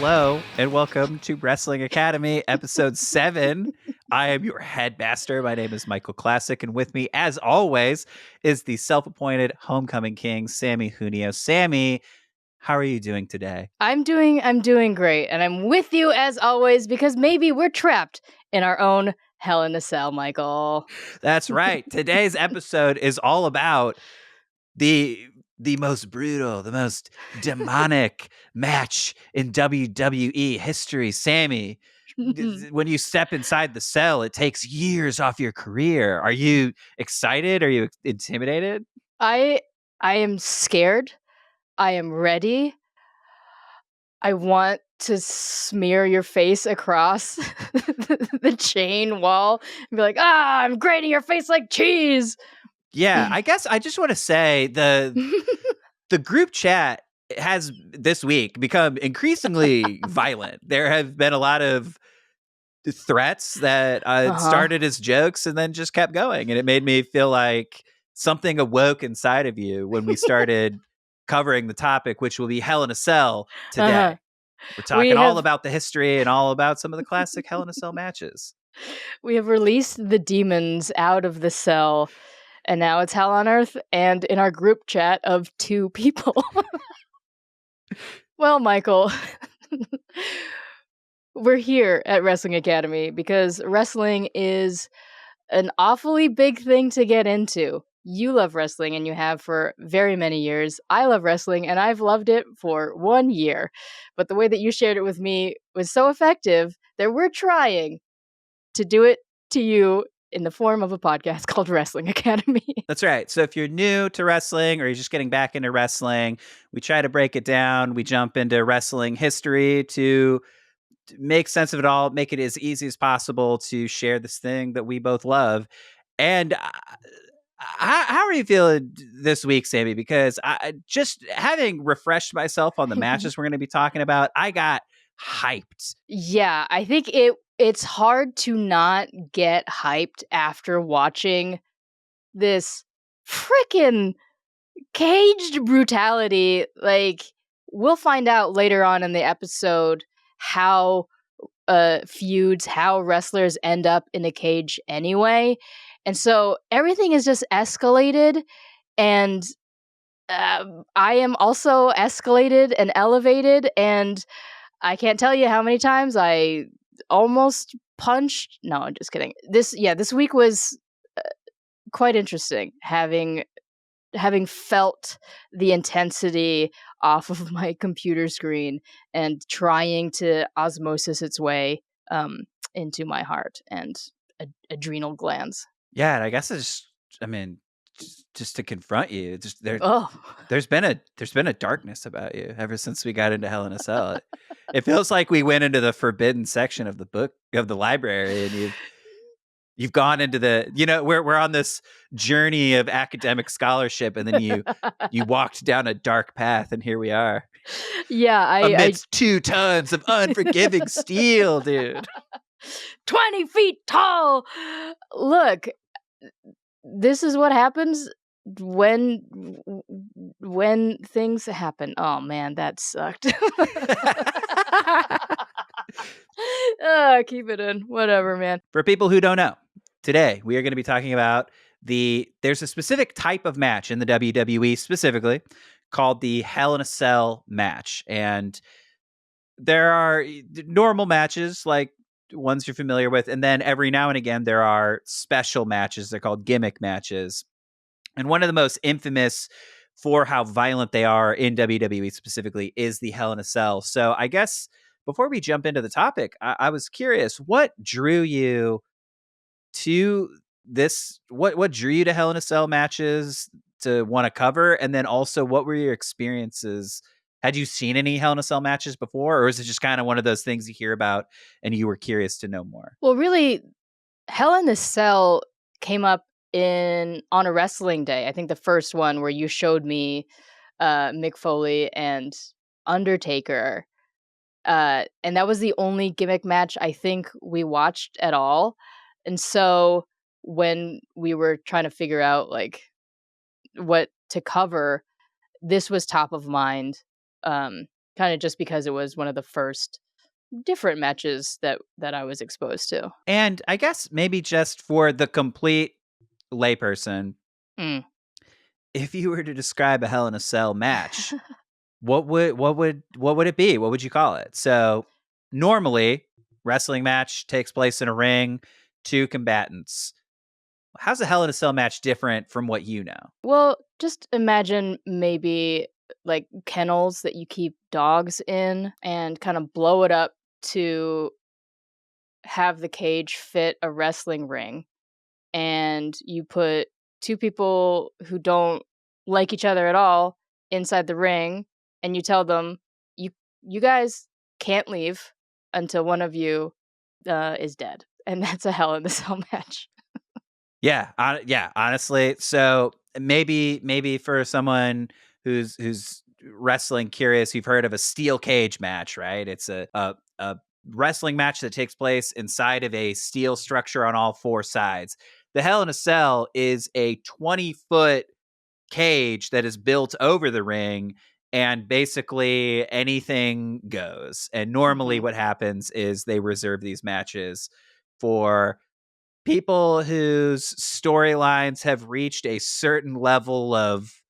Hello, and welcome to Wrestling Academy, Episode 7. I am your headmaster. My name is Michael Classic, and with me, as always, is the self-appointed Homecoming King, Samee Junio. Samee, how are you doing today? I'm doing great, and I'm with you as always because maybe we're trapped in our own Hell in a Cell, Michael. That's right. Today's episode is all about the most brutal, the most demonic match in WWE history. Samee, when you step inside the cell, it takes years off your career. Are you excited? Are you intimidated? I am scared. I am ready. I want to smear your face across the chain wall and be like, I'm grating your face like cheese. Yeah, I guess I just want to say the group chat has this week become increasingly violent. There have been a lot of threats that started as jokes and then just kept going. And it made me feel like something awoke inside of you when we started covering the topic, which will be Hell in a Cell today. We're talking all about the history and all about some of the classic Hell in a Cell matches. We have released the demons out of the cell, and now it's hell on earth and in our group chat of 2 people. Well, Michael, we're here at Wrestling Academy because wrestling is an awfully big thing to get into. You love wrestling, and you have for very many years. I love wrestling, and I've loved it for 1 year. But the way that you shared it with me was so effective that we're trying to do it to you in the form of a podcast called Wrestling Academy. That's right. So if you're new to wrestling or you're just getting back into wrestling, we try to break it down. We jump into wrestling history to make sense of it all, make it as easy as possible to share this thing that we both love. And how are you feeling this week, Samee? Because I just having refreshed myself on the matches we're going to be talking about, I got hyped. Yeah, I think it's hard to not get hyped after watching this freaking caged brutality. Like, we'll find out later on in the episode how feuds, how wrestlers end up in a cage anyway. And so everything is just escalated, and I am also escalated and elevated, and I can't tell you how many times I almost punched. No, I'm just kidding. This week was quite interesting, having felt the intensity off of my computer screen and trying to osmosis its way into my heart and adrenal glands. Yeah, and I guess just to confront you, there's been a darkness about you ever since we got into Hell in a Cell. It feels like we went into the forbidden section of the book of the library, and you've gone into the, we're on this journey of academic scholarship, and then you walked down a dark path, and here we are. Yeah, amidst 2 tons of unforgiving steel, dude. 20 feet tall. Look, this is what happens when things happen. Oh man, that sucked. Keep it in. Whatever, man. For people who don't know, today we are going to be talking about there's a specific type of match in the WWE specifically called the Hell in a Cell match. And there are normal matches like ones you're familiar with. And then every now and again, there are special matches. They're called gimmick matches. And one of the most infamous for how violent they are in WWE specifically is the Hell in a Cell. So I guess before we jump into the topic, I was curious, what drew you to this? What drew you to Hell in a Cell matches to want to cover? And then also, what were your experiences? Had you seen any Hell in a Cell matches before, or is it just kind of one of those things you hear about and you were curious to know more? Well, really, Hell in a Cell came up on a wrestling day. I think the first one where you showed me Mick Foley and Undertaker. And that was the only gimmick match I think we watched at all. And so when we were trying to figure out like what to cover, this was top of mind. kind of just because it was one of the first different matches that I was exposed to. And I guess maybe just for the complete layperson, Mm. if you were to describe a Hell in a Cell match, what would it be? What would you call it? So normally, wrestling match takes place in a ring, two combatants. How's a Hell in a Cell match different from what you know? Well, just imagine maybe like kennels that you keep dogs in and kind of blow it up to have the cage fit a wrestling ring. And you put two people who don't like each other at all inside the ring, and you tell them, you guys can't leave until one of you is dead. And that's a Hell in the Cell match. Yeah, honestly. So maybe for someone who's wrestling curious, you've heard of a steel cage match, right? It's a wrestling match that takes place inside of a steel structure on all four sides. The Hell in a Cell is a 20-foot cage that is built over the ring, and basically anything goes. And normally Mhm. what happens is they reserve these matches for people whose storylines have reached a certain level of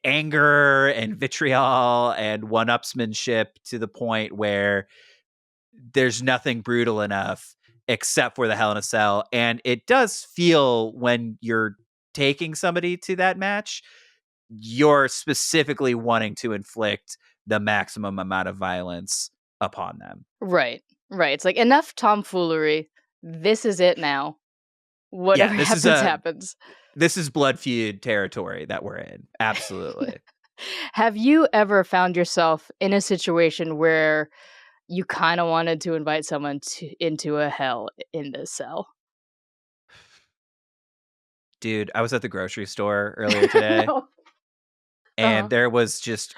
anger and vitriol and one-upsmanship to the point where there's nothing brutal enough except for the Hell in a Cell. And it does feel, when you're taking somebody to that match, you're specifically wanting to inflict the maximum amount of violence upon them. Right. Right. It's like enough tomfoolery. This is it now. Yeah, Whatever happens, happens. this is blood feud territory that we're in. Absolutely. Have you ever found yourself in a situation where you kind of wanted to invite someone into a Hell in the Cell? Dude, I was at the grocery store earlier today, No. and Uh-huh. there was just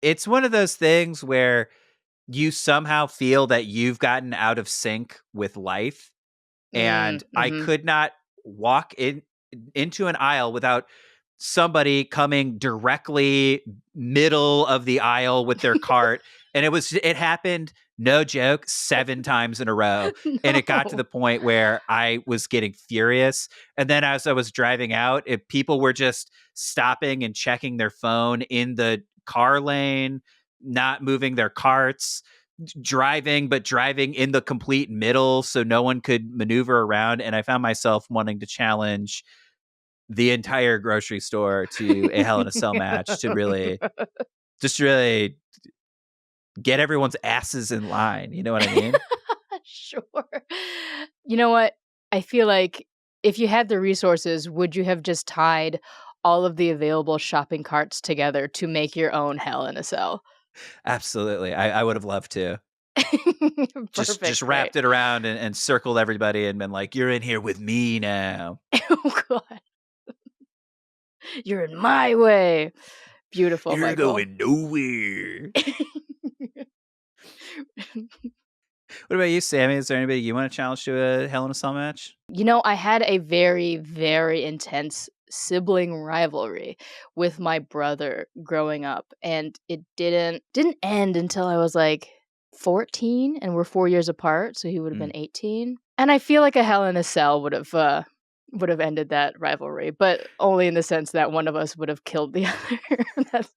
it's one of those things where you somehow feel that you've gotten out of sync with life, and I Mhm. could not walk into an aisle without somebody coming directly middle of the aisle with their cart, and it happened, no joke, 7 times in a row, and it got to the No. point where I was getting furious. And then as I was driving out, if people were just stopping and checking their phone in the car lane, not moving their carts, driving in the complete middle so no one could maneuver around, and I found myself wanting to challenge the entire grocery store to a Hell in a Cell match to really get everyone's asses in line. You know what I mean? Sure. You know what? I feel like if you had the resources, would you have just tied all of the available shopping carts together to make your own Hell in a Cell? Absolutely. I would have loved to. Just Perfect, right. wrapped it around and circled everybody and been like, "You're in here with me now. Oh god. You're in my way. Beautiful, You're Michael. going nowhere." What about you, Sammy? Is there anybody you want to challenge to a Hell in a Cell match? You know, I had a very, very intense sibling rivalry with my brother growing up, and it didn't end until I was like 14, and we're 4 years apart, so he would have Mm. been 18. And I feel like a Hell in a Cell would have ended that rivalry, but only in the sense that one of us would have killed the other. That's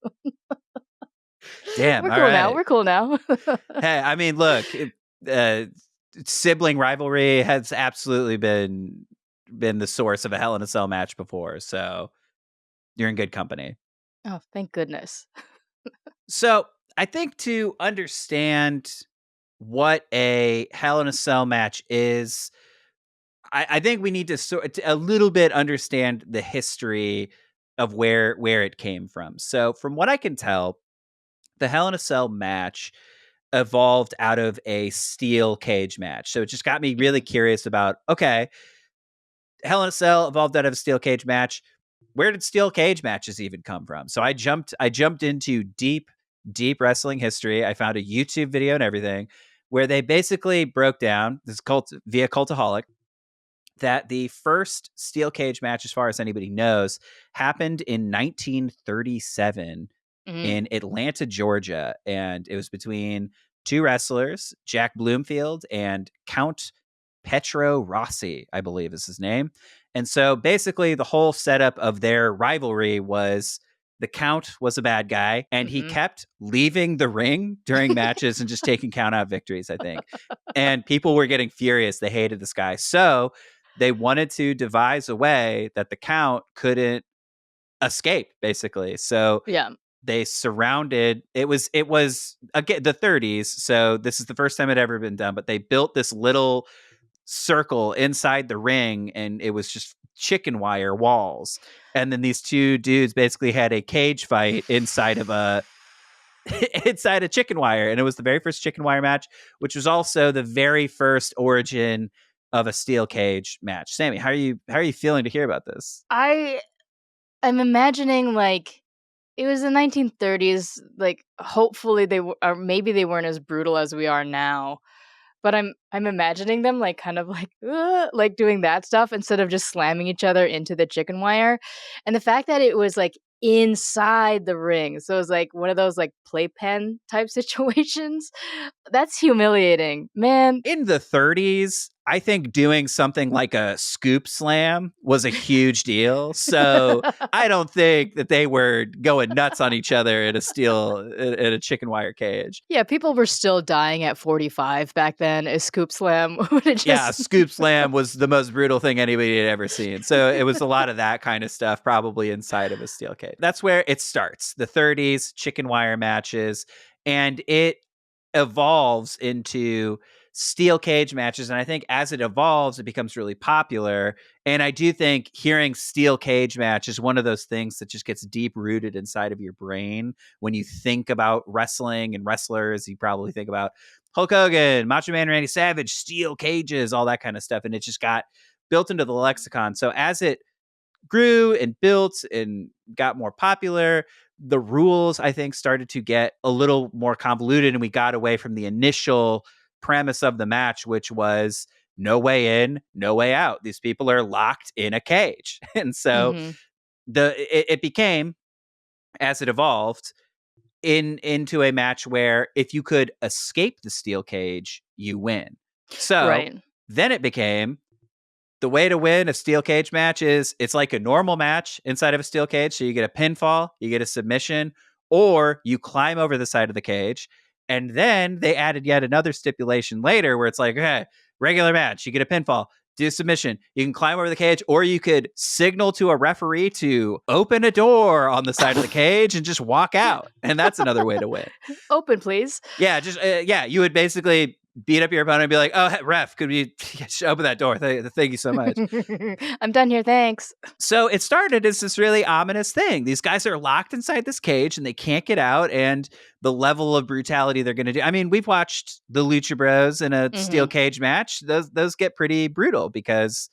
Damn. we're All cool now. right. We're cool now. Hey, I mean, look, uh, sibling rivalry has absolutely been the source of a Hell in a Cell match before, so you're in good company. Oh, thank goodness. So I think to understand what a Hell in a Cell match is, I think we need to a little bit understand the history of where it came from. So from what I can tell, the Hell in a Cell match evolved out of a steel cage match. So it just got me really Mhm. curious about, okay, Hell in a Cell evolved out of a steel cage match. Where did steel cage matches even come from? So I jumped into deep wrestling history. I found a YouTube video and everything where they basically broke down this cult via Cultaholic that the first steel cage match, as far as anybody knows, happened in 1937 in Atlanta, Georgia. And it was between two wrestlers, Jack Bloomfield and Count Petro Rossi, I believe is his name. And so basically the whole setup of their rivalry was the Count was a bad guy and he kept leaving the ring during matches and just taking count out victories, I think. And people were getting furious. They hated this guy. So they wanted to devise a way that the Count couldn't escape, basically. So Yeah. they surrounded it was again the 30s, so this is the first time it ever been done, but they built this little circle inside the ring and it was just chicken wire walls, and then these two dudes basically had a cage fight inside of a inside a chicken wire, and it was the very first chicken wire match, which was also the very first origin of a steel cage match. Samee, how are you feeling to hear about this? I'm imagining like it was the 1930s. Like, hopefully they were, or maybe they weren't as brutal as we are now. But I'm imagining them like kind of like doing that stuff instead of just slamming each other into the chicken wire. And the fact that it was like inside the ring, so it was like one of those like playpen type situations. That's humiliating, man. In the 30s, I think doing something like a scoop slam was a huge deal. So I don't think that they were going nuts on each other in a chicken wire cage. Yeah, people were still dying at 45 back then. A scoop slam would have Yeah, just scoop slam was the most brutal thing anybody had ever seen. So it was a lot of that kind of stuff, probably inside of a steel cage. That's where it starts. The 30s, chicken wire matches, and it evolves into steel cage matches. And I think as it evolves, it becomes really popular. And I do think hearing steel cage match is one of those things that just gets deep rooted inside of your brain. When you think about wrestling and wrestlers, you probably think about Hulk Hogan, Macho Man Randy Savage, steel cages, all that kind of stuff. And it just got built into the lexicon. So as it grew and built and got more popular, the rules, I think, started to get a little more convoluted, and we got away from the initial premise of the match, which was no way in, no way out. These people are locked in a cage. And so it became, as it evolved, into a match where if you could escape the steel cage, you win. So right. then it became the way to win a steel cage match is it's like a normal match inside of a steel cage. So you get a pinfall, you get a submission, or you climb over the side of the cage. And then they added yet another stipulation later where it's like, okay, regular match, you get a pinfall, do a submission. You can climb over the cage, or you could signal to a referee to open a door on the side of the cage and just walk out. And that's another way to win. Open, please. Yeah, just you would basically beat up your opponent and be like, "Oh, ref, could we open that door? Thank you so much." I'm done here, thanks. So it started as this really ominous thing. These guys are locked inside this cage and they can't get out, and the level of brutality they're going to do. I mean, we've watched the Lucha Bros in a steel cage match. Those get pretty brutal because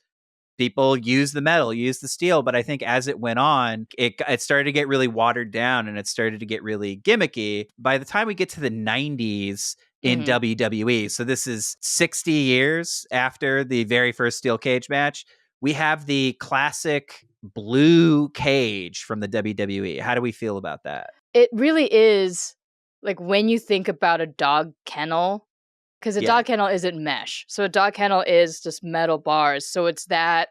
people use the metal, use the steel. But I think as it went on, it started to get really watered down and it started to get really gimmicky. By the time we get to the 90s in WWE, so this is 60 years after the very first steel cage match, we have the classic blue cage from the WWE. How do we feel about that? It really is like when you think about a dog kennel, because a dog kennel isn't mesh. So a dog kennel is just metal bars. So it's that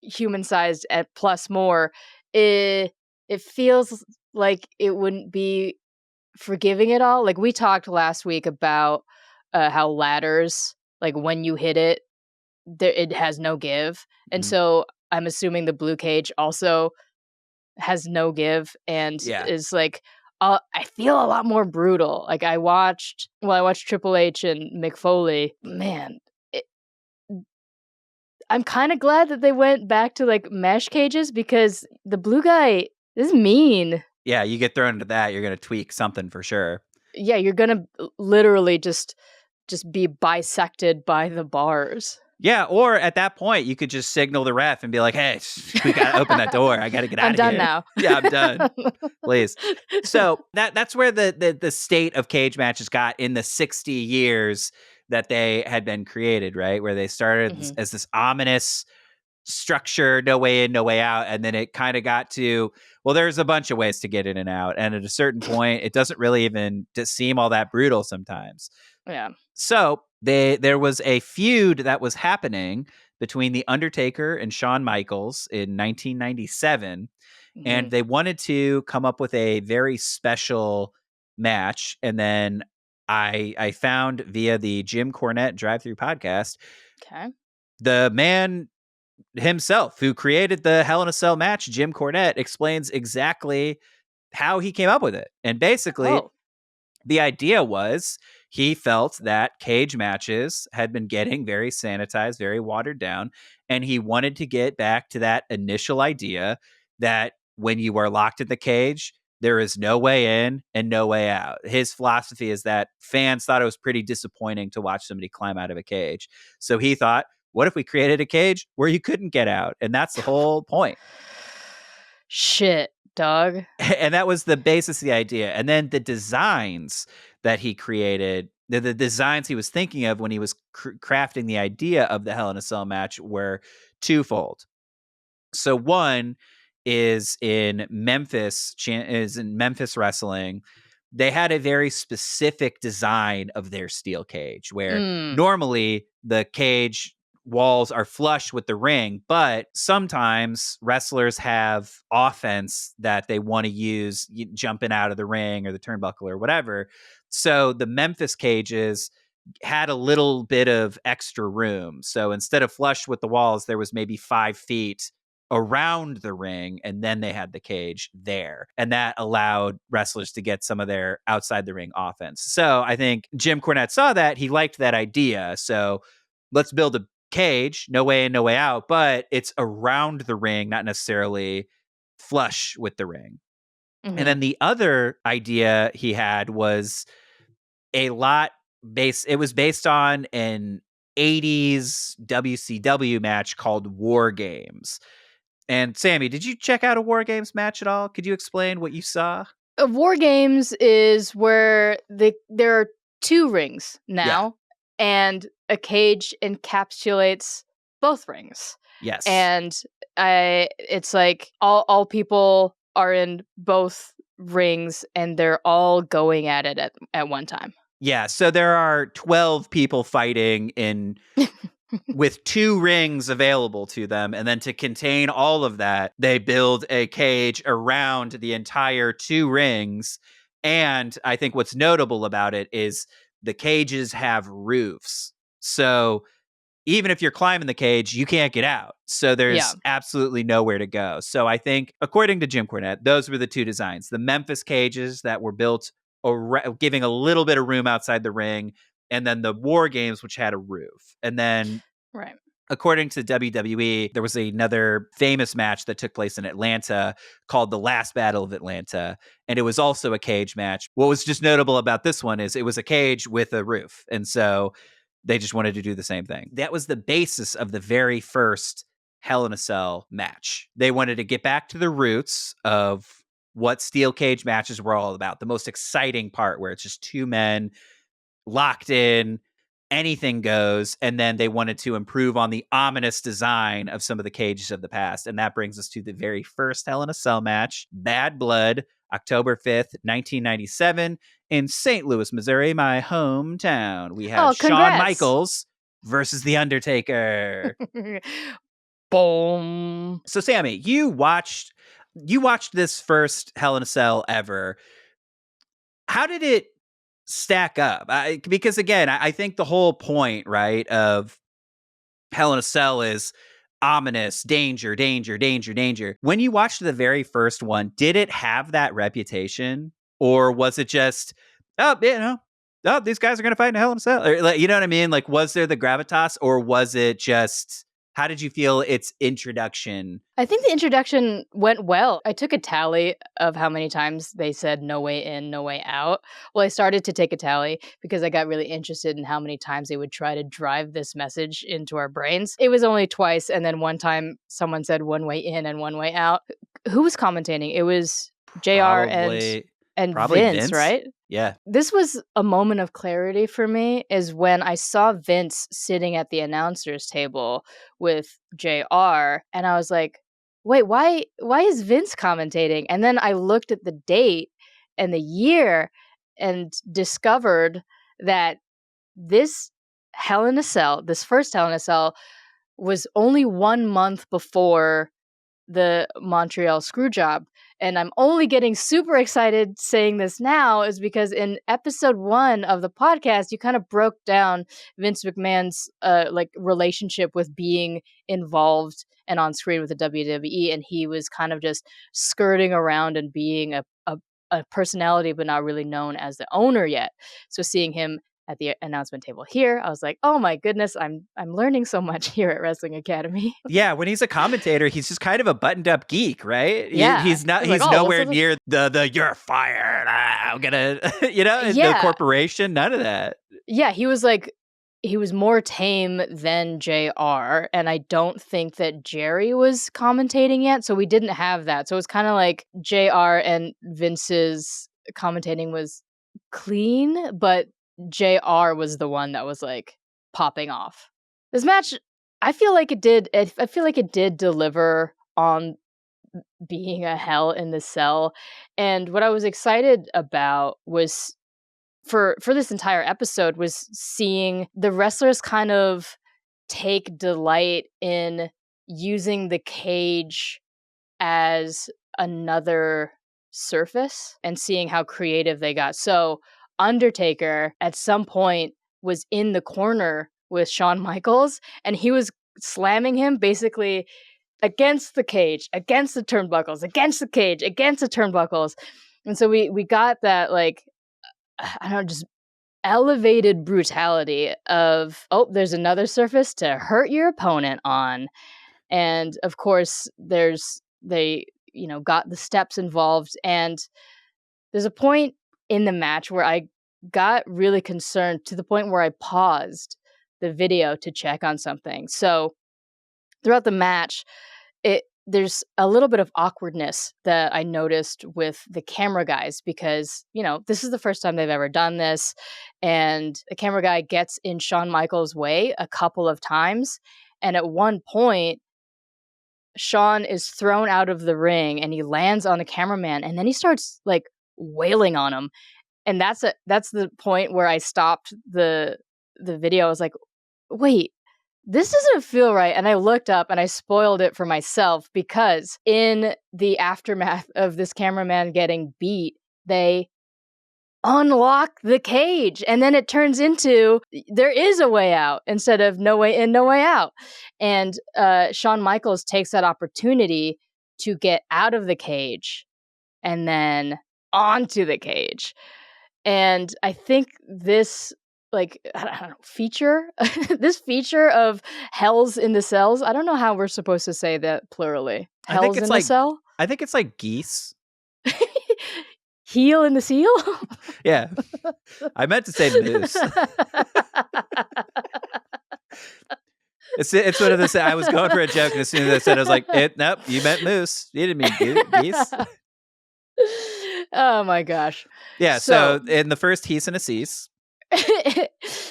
human sized at plus more. It feels like it wouldn't be forgiving it all. Like we talked last week about how ladders, like when you hit it, it has no give. And so I'm assuming the blue cage also has no give and is like I feel a lot more brutal. Like I watched Triple H and Mick Foley. Man, I'm kind of glad that they went back to like mesh cages because the blue guy is mean. Yeah, you get thrown into that, you're going to tweak something for sure. Yeah, you're going to literally just be bisected by the bars. Yeah, or at that point, you could just signal the ref and be like, "Hey, we got to open that door. I got to get out of here." I'm done now. Yeah, I'm done. Please. So that's where the state of cage matches got in the 60 years that they had been created, right? Where they started as this ominous structure, no way in, no way out. And then it kind of got to, well, there's a bunch of ways to get in and out. And at a certain point, it doesn't really even seem all that brutal sometimes. Yeah. So there was a feud that was happening between The Undertaker and Shawn Michaels in 1997. And they wanted to come up with a very special match. And then I found via the Jim Cornette Drive-Thru podcast, the man himself who created the Hell in a Cell match, Jim Cornette, explains exactly how he came up with it. And basically, the idea was he felt that cage matches had been getting very sanitized, very watered down, and he wanted to get back to that initial idea that when you are locked in the cage, there is no way in and no way out. His philosophy is that fans thought it was pretty disappointing to watch somebody climb out of a cage. So he thought, what if we created a cage where you couldn't get out? And that's the whole point. Shit, dog. And that was the basis of the idea. And then the designs that he created, the designs he was thinking of when he was crafting the idea of the Hell in a Cell match were twofold. So one is in Memphis wrestling. They had a very specific design of their steel cage where normally the cage walls are flush with the ring, but sometimes wrestlers have offense that they want to use jumping out of the ring or the turnbuckle or whatever. So the Memphis cages had a little bit of extra room. So instead of flush with the walls, there was maybe 5 feet around the ring, and then they had the cage there. And that allowed wrestlers to get some of their outside the ring offense. So I think Jim Cornette saw that. He liked that idea. So let's build a cage, no way in, no way out, but it's around the ring, not necessarily flush with the ring. And then the other idea he had was it was based on an 80s WCW match called War Games. And Samee, did you check out a War Games match at all? Could you explain what you saw? War Games is where there are 2 rings now, and a cage encapsulates both rings. Yes. And it's like all people are in both rings, and they're all going at it at one time. Yeah, so there are 12 people fighting with 2 rings available to them. And then to contain all of that, they build a cage around the entire 2 rings. And I think what's notable about it is the cages have roofs. So even if you're climbing the cage, you can't get out. So there's absolutely nowhere to go. So I think, according to Jim Cornette, those were the 2 designs. The Memphis cages that were built giving a little bit of room outside the ring, and then the War Games, which had a roof. And then, according to WWE, there was another famous match that took place in Atlanta called the Last Battle of Atlanta. And it was also a cage match. What was just notable about this one is it was a cage with a roof. And so they just wanted to do the same thing. That was the basis of the very first Hell in a Cell match. They wanted to get back to the roots of what steel cage matches were all about. The most exciting part where it's just 2 men locked in, anything goes. And then they wanted to improve on the ominous design of some of the cages of the past. And that brings us to the very first Hell in a Cell match, Bad Blood, October 5th, 1997 in St. Louis, Missouri, my hometown. We have Shawn Michaels versus The Undertaker. Boom. So Samee, you watched this first Hell in a Cell ever. How did it stack up? Because again, I think the whole point, right, of Hell in a Cell is ominous, danger, danger, danger, danger. When you watched the very first one, did it have that reputation? Or was it just, these guys are going to fight in Hell in a Cell? Or, you know what I mean? Like, was there the gravitas, or was it just, how did you feel its introduction? I think the introduction went well. I took a tally of how many times they said no way in, no way out. Well, I started to take a tally because I got really interested in how many times they would try to drive this message into our brains. It was only twice, and then one time someone said one way in and one way out. Who was commentating? It was JR and and Probably Vince, right? Yeah. This was a moment of clarity for me, is when I saw Vince sitting at the announcer's table with JR, and I was like, wait, why is Vince commentating? And then I looked at the date and the year and discovered that this Hell in a Cell, this first Hell in a Cell, was only 1 month before the Montreal Screwjob. And I'm only getting super excited saying this now is because in episode 1 of the podcast, you kind of broke down Vince McMahon's relationship with being involved and on screen with the WWE, and he was kind of just skirting around and being a personality, but not really known as the owner yet. So seeing him at the announcement table here, I was like, oh my goodness, I'm learning so much here at Wrestling Academy. Yeah, when he's a commentator, he's just kind of a buttoned up geek, right? Yeah. He's not. Like, He's nowhere near the you're fired. I'm gonna, the corporation. None of that. Yeah, he was more tame than JR, and I don't think that Jerry was commentating yet, so we didn't have that. So it was kind of like JR and Vince's commentating was clean, but JR was the one that was like popping off. This match, I feel like it did deliver on being a Hell in the Cell. And what I was excited about was for this entire episode was seeing the wrestlers kind of take delight in using the cage as another surface and seeing how creative they got. So Undertaker at some point was in the corner with Shawn Michaels, and he was slamming him basically against the cage, against the turnbuckles, against the cage, against the turnbuckles. And so we got that, like, I don't know, just elevated brutality of, oh, there's another surface to hurt your opponent on. And of course, they got the steps involved. And there's a point in the match where I got really concerned to the point where I paused the video to check on something. So throughout the match, there's a little bit of awkwardness that I noticed with the camera guys because, this is the first time they've ever done this. And the camera guy gets in Shawn Michaels' way a couple of times. And at one point, Shawn is thrown out of the ring and he lands on the cameraman, and then he starts like wailing on him. And that's the point where I stopped the video. I was like, wait, this doesn't feel right. And I looked up and I spoiled it for myself because in the aftermath of this cameraman getting beat, they unlock the cage, and then it turns into there is a way out instead of no way in, no way out. And Shawn Michaels takes that opportunity to get out of the cage and then onto the cage. And I think this, like, I don't know, feature, this feature of Hells in the Cells, I don't know how we're supposed to say that plurally. Hells in the Cell? I think it's like geese. Heel in the seal? Yeah. I meant to say moose. It's one of those. I was going for a joke, and as soon as I said, I was like, nope, you meant moose. You didn't mean geese. Oh my gosh. Yeah, so in the first He's and a Cease.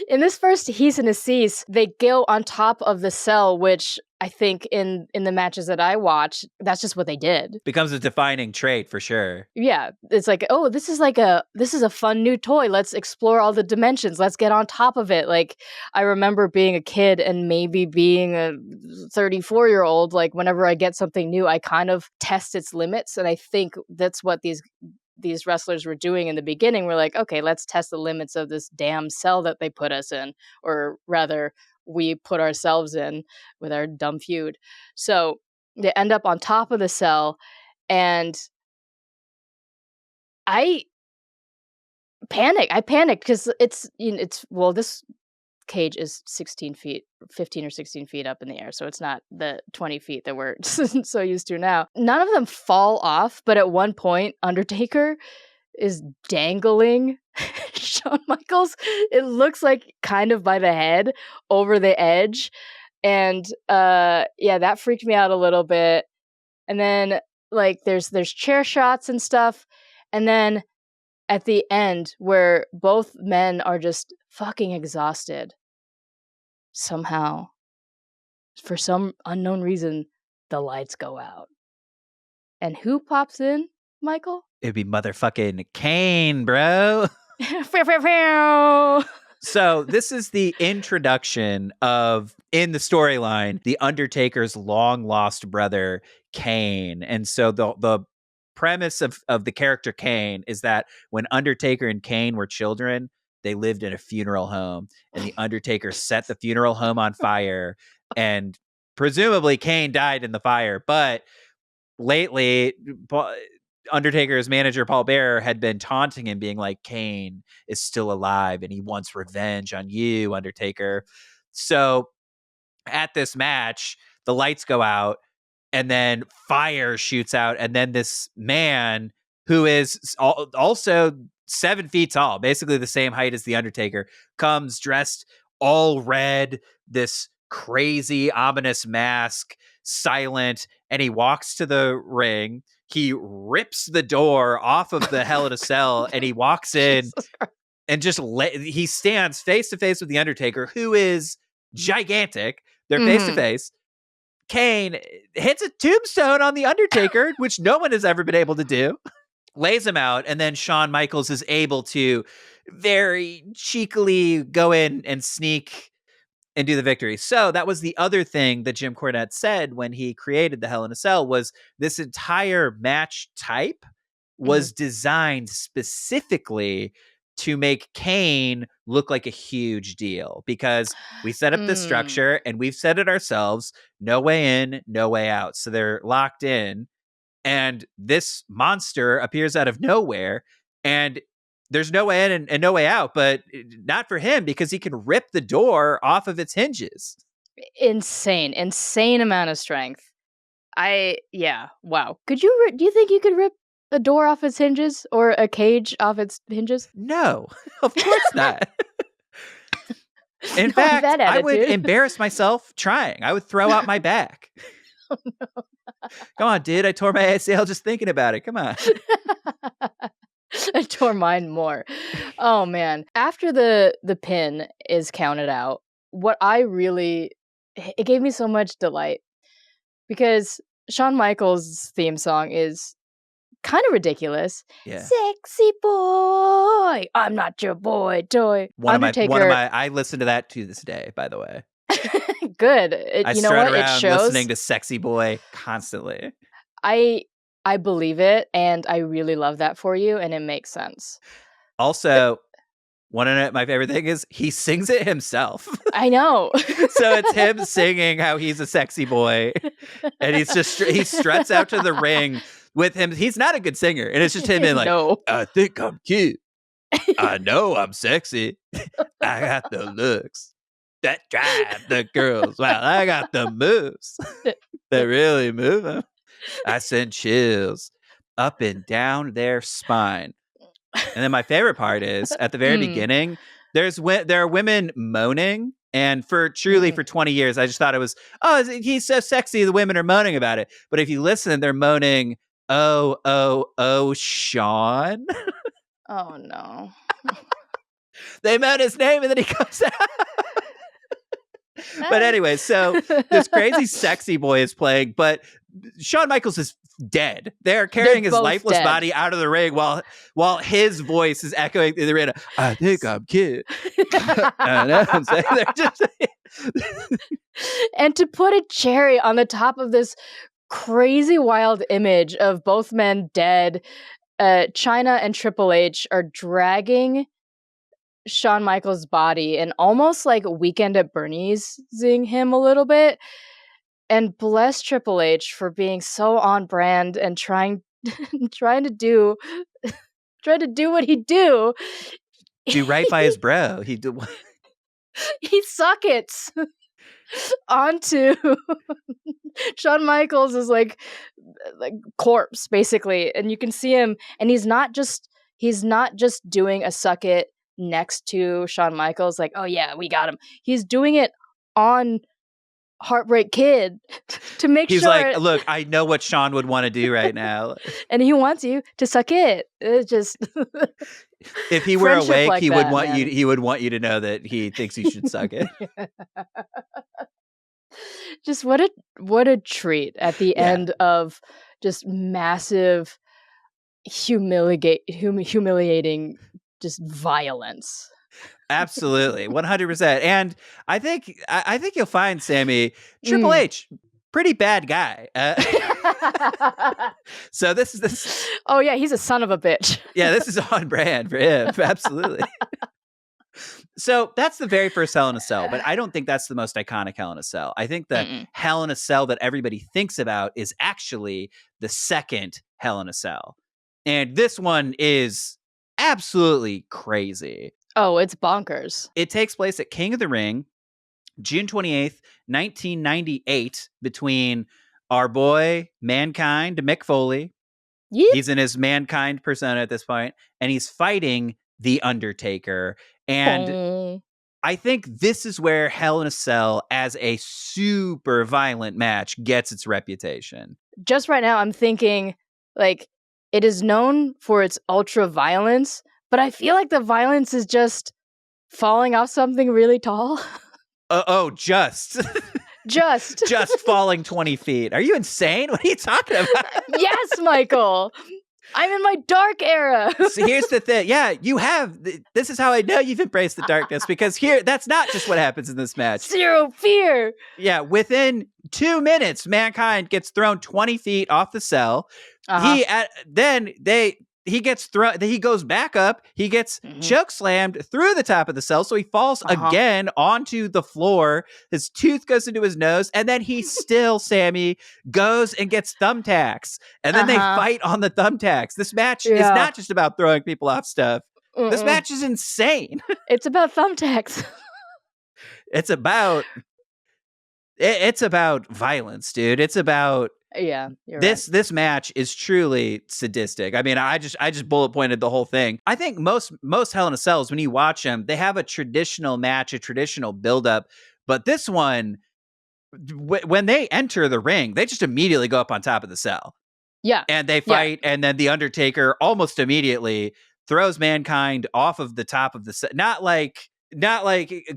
In this first He's and a Cease, they go on top of the cell, which I think in the matches that I watched, that's just what they did. Becomes a defining trait for sure. Yeah, it's like, oh, this is a fun new toy. Let's explore all the dimensions. Let's get on top of it. Like, I remember being a kid and maybe being a 34-year-old, like whenever I get something new, I kind of test its limits. And I think that's what these wrestlers were doing in the beginning. We're like, okay, let's test the limits of this damn cell that they put us in, or rather we put ourselves in with our dumb feud. So they end up on top of the cell, and I panicked because this cage is 15 or 16 feet up in the air, so it's not the 20 feet that we're so used to now. None of them fall off, but at one point Undertaker is dangling Shawn Michaels, it looks like kind of by the head over the edge, and that freaked me out a little bit. And then like there's chair shots and stuff, and then at the end where both men are just fucking exhausted. Somehow, for some unknown reason, the lights go out. And who pops in, Michael? It'd be motherfucking Kane, bro. Pew. So this is the introduction of, in the storyline, the Undertaker's long lost brother, Kane. And so the premise of the character Kane is that when Undertaker and Kane were children, they lived in a funeral home, and the Undertaker set the funeral home on fire, and presumably Kane died in the fire. But lately, Undertaker's manager, Paul Bearer, had been taunting him, being like, Kane is still alive and he wants revenge on you, Undertaker. So at this match, the lights go out and then fire shoots out. And then this man who is also 7 feet tall, basically the same height as the Undertaker, comes dressed all red, this crazy, ominous mask, silent, and he walks to the ring. He rips the door off of the Hell in a Cell and he walks in and just he stands face to face with the Undertaker, who is gigantic. They're face to face. Kane hits a tombstone on the Undertaker, which no one has ever been able to do, lays him out, and then Shawn Michaels is able to very cheekily go in and sneak and do the victory. So that was the other thing that Jim Cornette said when he created the Hell in a Cell, was this entire match type was designed specifically to make Kane look like a huge deal, because we set up this structure and we've said it ourselves, no way in, no way out. So they're locked in, and this monster appears out of nowhere, and there's no way in and no way out, but not for him, because he can rip the door off of its hinges. Insane amount of strength. Wow. Do you think you could rip a door off its hinges, or a cage off its hinges? No, of course not. In fact, I would embarrass myself trying. I would throw out my back. Oh, no. Come on, dude. I tore my ACL just thinking about it. Come on. I tore mine more. Oh, man. After the pin is counted out, it gave me so much delight, because Shawn Michaels' theme song is kind of ridiculous. Yeah. Sexy boy, I'm not your boy toy. Undertaker. I listen to that to this day, by the way. Good. I strut around listening to Sexy Boy constantly. I believe it, and I really love that for you, and it makes sense. Also, one of my favorite thing is he sings it himself. I know. So it's him singing how he's a sexy boy, and he struts out to the ring with him. He's not a good singer, and it's just him being like, no. I think I'm cute. I know I'm sexy. I got the looks that drive the girls. Wow, I got the moves that really move them. I send chills up and down their spine. And then my favorite part is at the very beginning, there are women moaning. And for 20 years, I just thought it was, oh, he's so sexy, the women are moaning about it. But if you listen, they're moaning, oh, Shawn. Oh, no. They moan his name and then he comes out. But anyway, so this crazy sexy boy is playing, but Shawn Michaels is dead. They're carrying his lifeless body out of the ring while his voice is echoing through the arena. I think I'm cute. I know what I'm saying. They're just and to put a cherry on the top of this crazy wild image of both men dead, Chyna and Triple H are dragging Shawn Michaels' body and almost like Weekend at Bernie's-ing him a little bit. And bless Triple H for being so on brand and trying to do what he do. Do right by his bro. He sockets onto Shawn Michaels is like corpse basically, and you can see him, and he's not just doing a sucket next to Shawn Michaels like, oh yeah, we got him. He's doing it on Heartbreak Kid to make He's sure. like, look, I know what Sean would want to do right now. And he wants you to suck it. It's just if he were friendship awake, like he would that, want man. he would want you to know that he thinks you should suck it. Just what a treat at the end of just massive humiliating just violence. Absolutely, 100%. And I think you'll find, Samee, Triple H, pretty bad guy. So this. Oh yeah, he's a son of a bitch. Yeah, this is on brand for him. Absolutely. So that's the very first Hell in a Cell, but I don't think that's the most iconic Hell in a Cell. I think the Hell in a Cell that everybody thinks about is actually the second Hell in a Cell. And this one is absolutely crazy. Oh, it's bonkers. It takes place at King of the Ring, June 28th, 1998, between our boy, Mankind, Mick Foley. Yeet. He's in his Mankind persona at this point, and he's fighting the Undertaker. And I think this is where Hell in a Cell as a super violent match gets its reputation. Just right now, I'm thinking, like, it is known for its ultra violence, but I feel like the violence is just falling off something really tall. Just Just falling 20 feet. Are you insane? What are you talking about? Yes, Michael. I'm in my dark era. So here's the thing. Yeah, you have. This is how I know you've embraced the darkness, because that's not just what happens in this match. Zero fear. Yeah, within 2 minutes, Mankind gets thrown 20 feet off the cell. He gets thrown. He goes back up. He gets choke slammed through the top of the cell, so he falls again onto the floor. His tooth goes into his nose, and then he still, Samee, goes and gets thumbtacks, and then they fight on the thumbtacks. This match is not just about throwing people off stuff. This match is insane. It's about thumbtacks. It's about violence, dude. It's about. Yeah, you're this match is truly sadistic. I mean, I just bullet pointed the whole thing. I think most Hell in a Cells, when you watch them, they have a traditional match, a traditional buildup. But this one, when they enter the ring, they just immediately go up on top of the cell. Yeah, and they fight, and then the Undertaker almost immediately throws Mankind off of the top of the cell. Not like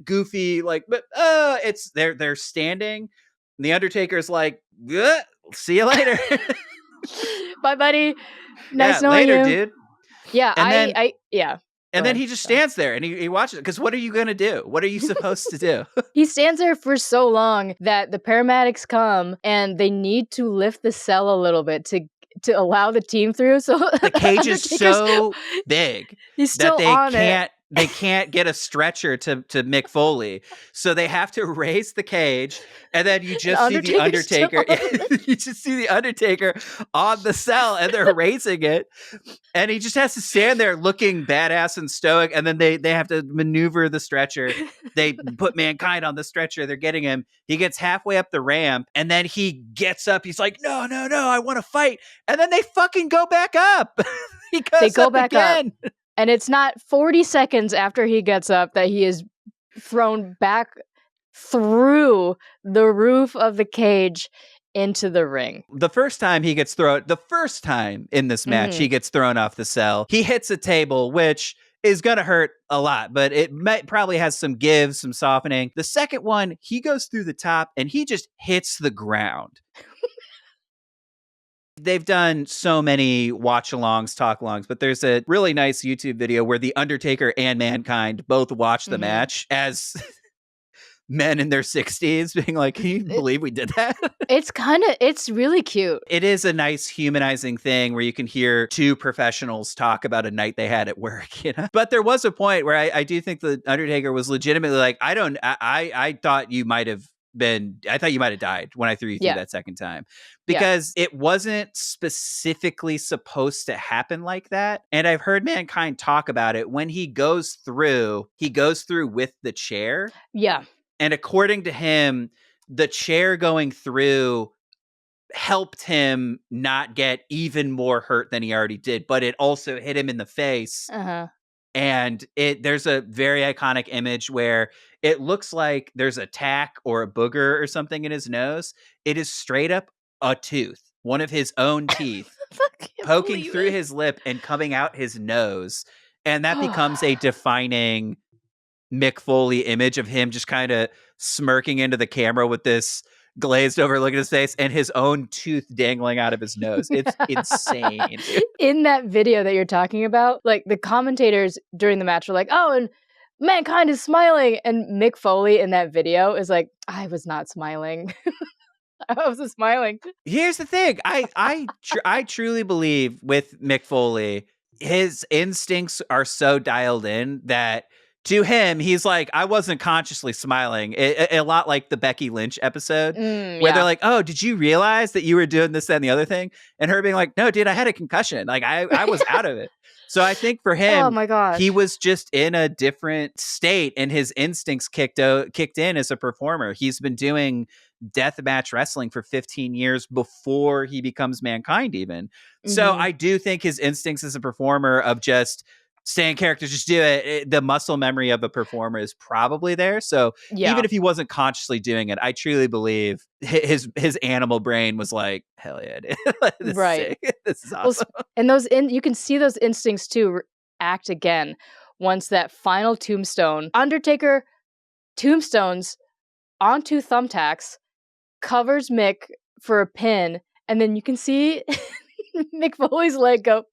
goofy, like, but it's they're standing. And the Undertaker's like, see you later. Bye, buddy. Nice knowing later, you. Dude. Yeah, And then he just stands there and he watches it. Because what are you going to do? What are you supposed to do? He stands there for so long that the paramedics come and they need to lift the cell a little bit to allow the team through. So the cage is so big that they can't get a stretcher to Mick Foley. So they have to raise the cage, and then you just see the Undertaker. You just see the Undertaker on the cell, and they're raising it. And he just has to stand there looking badass and stoic, and then they have to maneuver the stretcher. They put Mankind on the stretcher. They're getting him. He gets halfway up the ramp, and then he gets up. He's like, no, I want to fight. And then they fucking go back up. They go back again. Up. And it's not 40 seconds after he gets up that he is thrown back through the roof of the cage into the ring. The first time in this match, he gets thrown off the cell. He hits a table, which is going to hurt a lot, but it probably has some give, some softening. The second one, he goes through the top and he just hits the ground. They've done so many watch-alongs, talk-alongs, but there's a really nice YouTube video where The Undertaker and Mankind both watch the match as men in their 60s being like, can you believe we did that? It's really cute. It is a nice humanizing thing where you can hear two professionals talk about a night they had at work, you know? But there was a point where I do think The Undertaker was legitimately like, I thought you might have died when I threw you through that second time, because it wasn't specifically supposed to happen like that. And I've heard Mankind talk about it. When he goes through with the chair. Yeah. And according to him, the chair going through helped him not get even more hurt than he already did, but it also hit him in the face. And there's a very iconic image where it looks like there's a tack or a booger or something in his nose. It is straight up a tooth, one of his own teeth, poking through his lip and coming out his nose. And that becomes a defining Mick Foley image of him just kind of smirking into the camera with this glazed over look at his face and his own tooth dangling out of his nose. It's insane. In that video that you're talking about, like the commentators during the match were like, oh, and Mankind is smiling. And Mick Foley in that video is like, I was not smiling. I wasn't smiling. Here's the thing. I truly believe with Mick Foley, his instincts are so dialed in that to him, he's like, I wasn't consciously smiling. A lot like the Becky Lynch episode where they're like, oh, did you realize that you were doing this, that, and the other thing? And her being like, no, dude, I had a concussion. Like I was out of it. So I think for him, oh my gosh, he was just in a different state and his instincts kicked in as a performer. He's been doing deathmatch wrestling for 15 years before he becomes Mankind even. So I do think his instincts as a performer of just stay in character, just do it. The muscle memory of a performer is probably there. So even if he wasn't consciously doing it, I truly believe his animal brain was like, hell yeah, dude. This is sick. This is awesome. Well, and you can see those instincts too act again once that final tombstone, Undertaker tombstones onto thumbtacks, covers Mick for a pin, and then you can see Mick Foley's leg go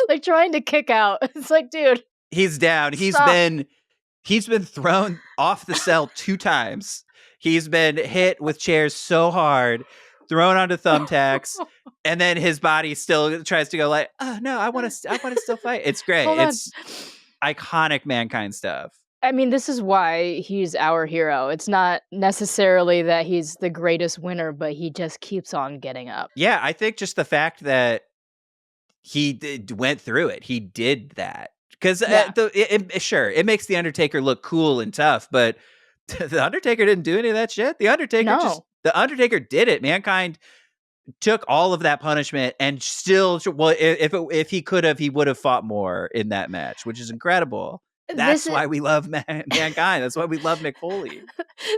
like trying to kick out. It's like, dude, he's down. He's been thrown off the cell 2 times. He's been hit with chairs so hard, thrown onto thumbtacks, and then his body still tries to go like, oh no, I want to still fight. It's great. It's iconic Mankind stuff. I mean, this is why he's our hero. It's not necessarily that he's the greatest winner, but he just keeps on getting up. Yeah, I think just the fact that he went through it, he did that. Because sure, it makes the Undertaker look cool and tough, but the Undertaker didn't do any of that shit. The Undertaker did it. Mankind took all of that punishment and still, well, if he could have, he would have fought more in that match, which is incredible. That's why we love Mankind. That's why we love Mick Foley.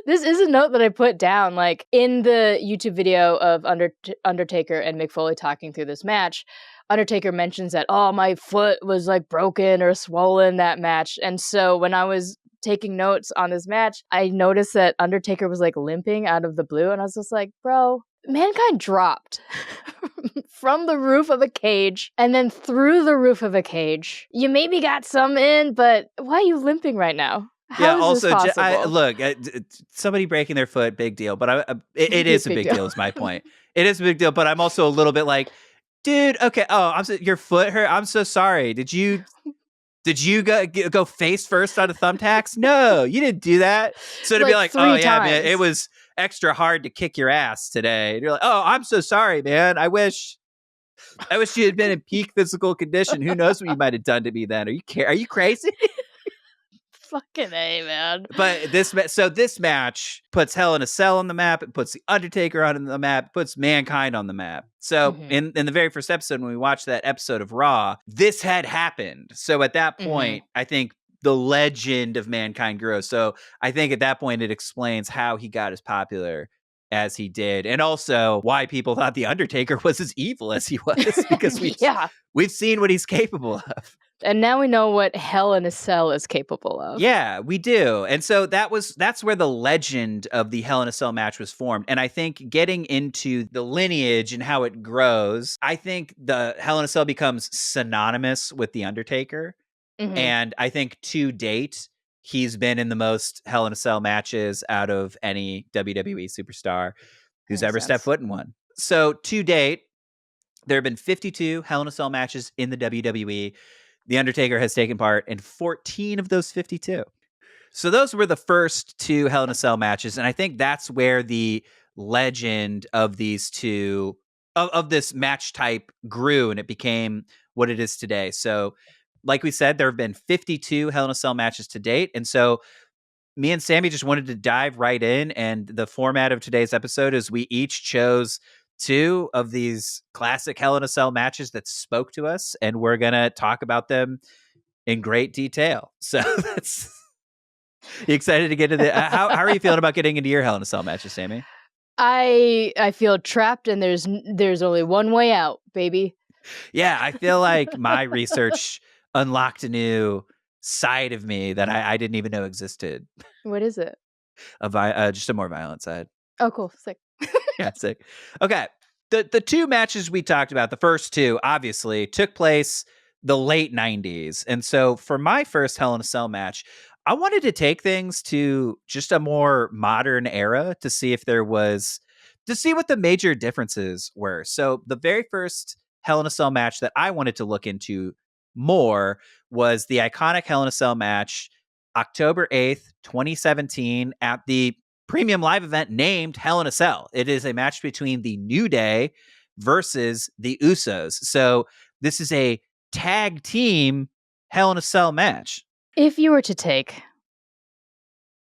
This is a note that I put down, like in the YouTube video of Undertaker and Mick Foley talking through this match. Undertaker mentions that, oh, my foot was like broken or swollen that match. And so when I was taking notes on this match, I noticed that Undertaker was like limping out of the blue. And I was just like, bro, Mankind dropped from the roof of a cage and then through the roof of a cage. You maybe got some in, but why are you limping right now? How is this possible? Look, somebody breaking their foot, big deal. But it is a big deal is my point. It is a big deal, but I'm also a little bit like, dude, okay, your foot hurt? I'm so sorry. Did you go face first on the thumbtacks? No, you didn't do that. So to be like, oh yeah, man, it was extra hard to kick your ass today. And you're like, oh, I'm so sorry, man. I wish you had been in peak physical condition. Who knows what you might have done to me then? Are you crazy? Fucking A, man. But this match puts Hell in a Cell on the map. It puts the Undertaker on the map. It puts Mankind on the map. So in the very first episode, when we watched that episode of Raw, this had happened. So at that point, I think the legend of Mankind grew. So I think at that point, it explains how he got as popular as he did, and also why people thought the Undertaker was as evil as he was, because we've seen what he's capable of. And now we know what Hell in a Cell is capable of. Yeah, we do. And so that's where the legend of the Hell in a Cell match was formed. And I think getting into the lineage and how it grows, I think the Hell in a Cell becomes synonymous with the Undertaker. And I think to date, he's been in the most Hell in a Cell matches out of any WWE superstar who's ever stepped foot in one. So to date, there have been 52 Hell in a Cell matches in the WWE. The Undertaker has taken part in 14 of those 52. So those were the first 2 Hell in a Cell matches. And I think that's where the legend of these two, of this match type grew, and it became what it is today. So like we said, there have been 52 Hell in a Cell matches to date. And so me and Samee just wanted to dive right in. And the format of today's episode is we each chose 2 of these classic Hell in a Cell matches that spoke to us, and we're going to talk about them in great detail. So You excited to get into the? How are you feeling about getting into your Hell in a Cell matches, Samee? I feel trapped, and there's only one way out, baby. Yeah, I feel like my research unlocked a new side of me that I didn't even know existed. What is it? Just a more violent side. Oh, cool. Sick. Yeah, sick. Okay. The two matches we talked about, the first two, obviously, took place the late 90s. And so for my first Hell in a Cell match, I wanted to take things to just a more modern era to see if there was to see what the major differences were. So the very first Hell in a Cell match that I wanted to look into more was the iconic Hell in a Cell match October 8th, 2017 at the premium live event named Hell in a Cell. It is a match between the New Day versus the Usos. So this is a tag team Hell in a Cell match. If you were to take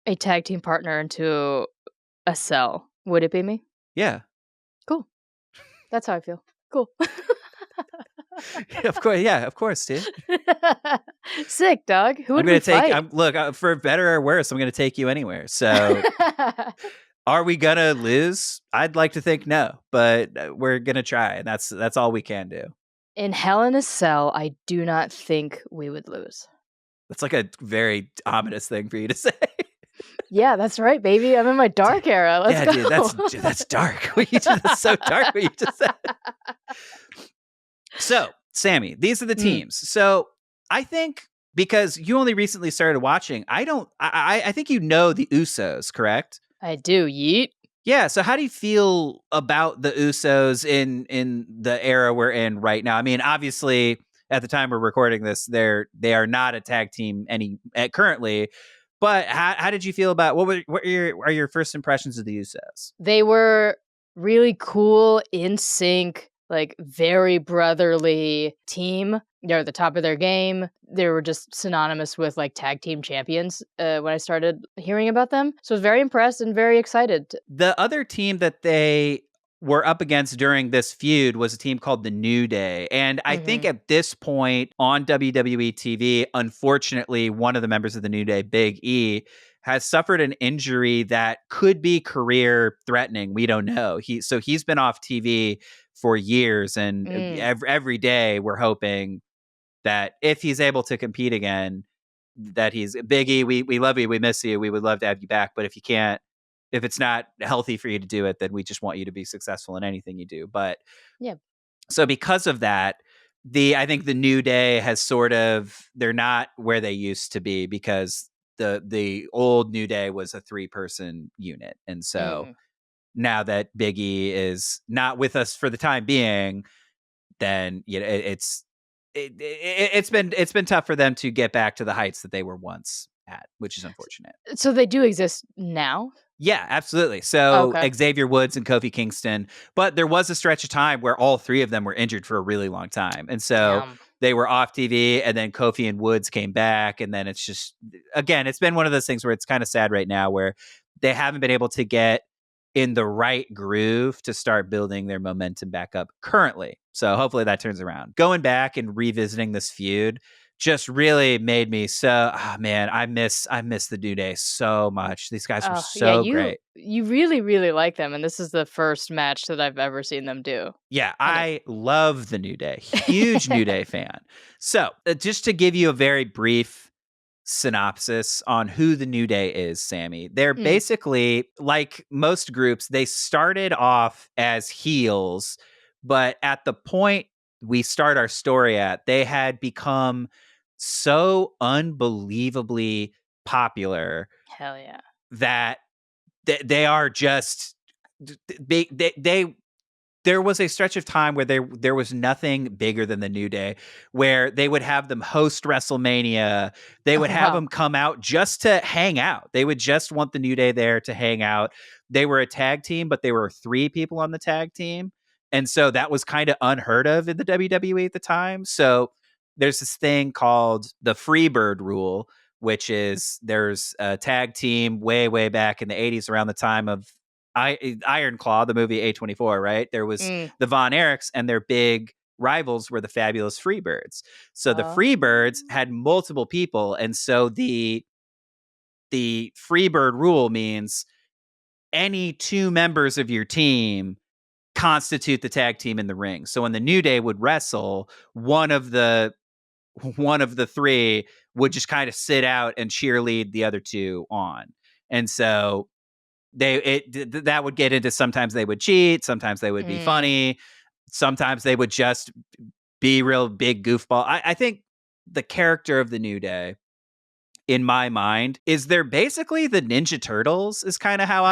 a tag team partner into a cell, would it be me? Yeah. Cool. That's how I feel. Cool. Of course. Yeah, of course, dude. Sick, dog. Who would I'm going we to take, fight? look, for better or worse, I'm going to take you anywhere. So are we going to lose? I'd like to think no, but we're going to try. And that's all we can do. In Hell in a Cell, I do not think we would lose. That's like a very ominous thing for you to say. Yeah, that's right, baby. I'm in my dark era. Let's go. Dude, that's dark. That's so dark what you just said. So, Samee, these are the teams. So, I think because you only recently started watching, I think you know the Usos, correct? I do. Yeet. Yeah, so how do you feel about the Usos in the era we're in right now? I mean, obviously, at the time we're recording this, they are not a tag team currently. But how did you feel about what are your first impressions of the Usos? They were really cool, in sync, like very brotherly team. They're at the top of their game. They were just synonymous with like tag team champions when I started hearing about them. So I was very impressed and very excited. The other team that they were up against during this feud was a team called the New Day. And I think at this point on WWE TV, unfortunately, one of the members of the New Day, Big E, has suffered an injury that could be career threatening. We don't know. He's been off TV for years, and every day we're hoping that if he's able to compete again, that he's Big E. We love you. We miss you. We would love to have you back. But if you can't, if it's not healthy for you to do it, then we just want you to be successful in anything you do. But yeah. So because of that, I think the New Day has they're not where they used to be because the old New Day was a 3-person unit. And so now that Big E is not with us for the time being, then it's been tough for them to get back to the heights that they were once at, which is unfortunate. So they do exist now? Yeah, absolutely. So Okay. Xavier Woods and Kofi Kingston, but there was a stretch of time where all three of them were injured for a really long time. And so they were off TV, and then Kofi and Woods came back. And then it's just, again, it's been one of those things where it's kind of sad right now where they haven't been able to get in the right groove to start building their momentum back up currently. So hopefully that turns around. Going back and revisiting this feud just really made me man, I miss the New Day so much. These guys were so great. You really, really like them, and this is the first match that I've ever seen them do. Yeah, I love the New Day. Huge New Day fan. So just to give you a very brief synopsis on who the New Day is, Samee. They're basically, like most groups, they started off as heels, but at the point we start our story at, they had become so unbelievably popular. Hell yeah. That they are just they there was a stretch of time where there was nothing bigger than the New Day, where they would have them host WrestleMania. They would have them come out just to hang out. They would just want the New Day there to hang out. They were a tag team, but they were 3 people on the tag team. And so that was kind of unheard of in the WWE at the time. So there's this thing called the Freebird rule, which is there's a tag team way, way back in the 80s around the time of Iron Claw, the movie A24, right? There was the Von Erichs, and their big rivals were the Fabulous Freebirds. So the Freebirds had multiple people, and so the the Freebird rule means any 2 members of your team constitute the tag team in the ring. So when the New Day would wrestle, one of the 3 would just kind of sit out and cheerlead the other 2 on. And so that would get into, sometimes they would cheat, sometimes they would be funny, sometimes they would just be real big goofball. I think the character of the New Day, in my mind, is they're basically the Ninja Turtles, is kind of how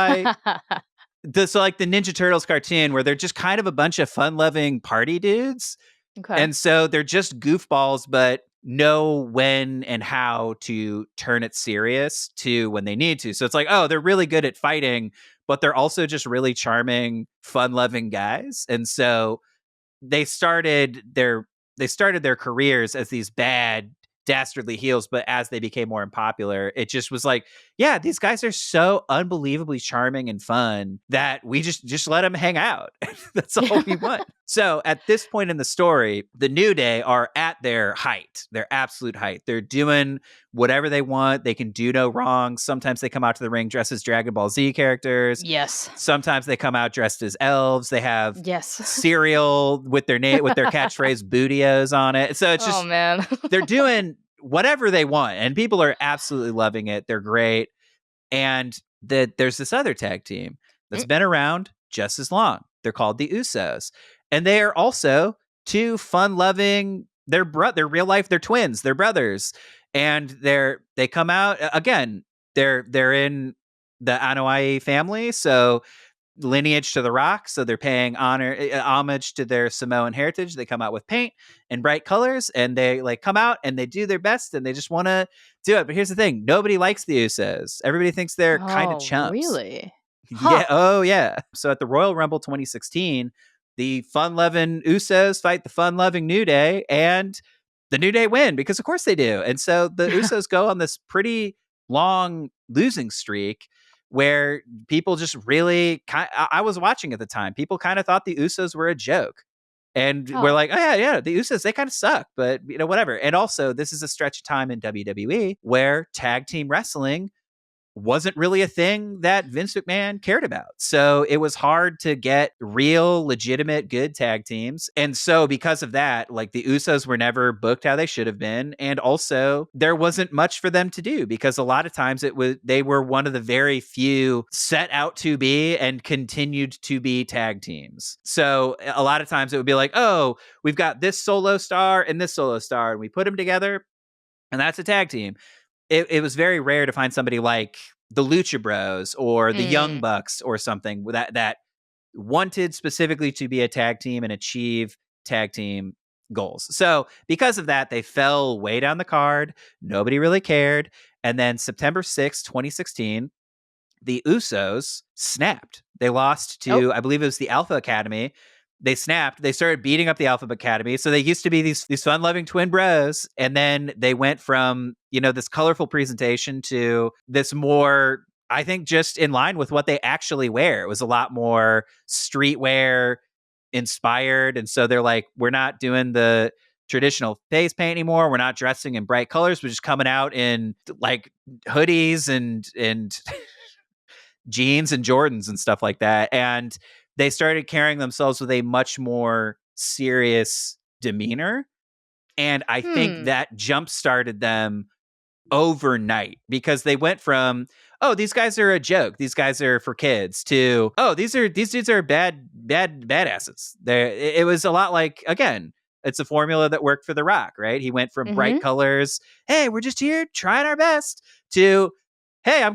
so like the Ninja Turtles cartoon, where they're just kind of a bunch of fun-loving party dudes. Okay. And so they're just goofballs, but know when and how to turn it serious to when they need to. So it's like, oh, they're really good at fighting, but they're also just really charming, fun-loving guys. And so they started their careers as these bad, dastardly heels, but as they became more unpopular, it just was like, yeah, these guys are so unbelievably charming and fun that we just let them hang out. That's all we want. So at this point in the story, the New Day are at their height, their absolute height. They're doing whatever they want. They can do no wrong. Sometimes they come out to the ring dressed as Dragon Ball Z characters. Yes. Sometimes they come out dressed as elves. They have Yes. cereal with their name, with their catchphrase "Bootios" on it. So it's just, oh man, they're doing whatever they want, and people are absolutely loving it. They're great. And there's this other tag team that's been around just as long. They're called the Usos, and they are also 2 fun-loving. They're real life. They're twins. They're brothers, and they come out again. They're in the Anoa'i family, so lineage to the Rock, so they're paying homage to their Samoan heritage. They come out with paint and bright colors, and they like come out and they do their best, and they just want to do it. But here's the thing: nobody likes the Usos. Everybody thinks they're kind of chumps. Really? Yeah. Oh, yeah. So at the Royal Rumble 2016, the fun-loving Usos fight the fun-loving New Day, and the New Day win because, of course, they do. And so the Usos go on this pretty long losing streak where people just really I was watching at the time. People kind of thought the Usos were a joke. And we're like, oh, yeah, the Usos, they kind of suck, but, whatever. And also, this is a stretch of time in WWE where tag team wrestling wasn't really a thing that Vince McMahon cared about. So it was hard to get real, legitimate, good tag teams. And so because of that, like the Usos were never booked how they should have been. And also there wasn't much for them to do because a lot of times they were one of the very few set out to be and continued to be tag teams. So a lot of times it would be like, oh, we've got this solo star and this solo star, and we put them together and that's a tag team. It was very rare to find somebody like the Lucha Bros or the Young Bucks or something that wanted specifically to be a tag team and achieve tag team goals. So because of that, they fell way down the card. Nobody really cared. And then September 6th, 2016, the Usos snapped. They lost to, I believe it was the Alpha Academy. They snapped. They started beating up the Alpha Academy. So they used to be these fun-loving twin bros, and then they went from this colorful presentation to this more, I think, just in line with what they actually wear. It was a lot more streetwear inspired, and so they're like, we're not doing the traditional face paint anymore. We're not dressing in bright colors. We're just coming out in like hoodies and jeans and Jordans and stuff like that. And they started carrying themselves with a much more serious demeanor. And I think that jump started them overnight because they went from, oh, these guys are a joke, these guys are for kids, to, oh, these dudes are badasses. It was a lot like, again, it's a formula that worked for The Rock, right? He went from bright colors, hey, we're just here trying our best, to, hey, I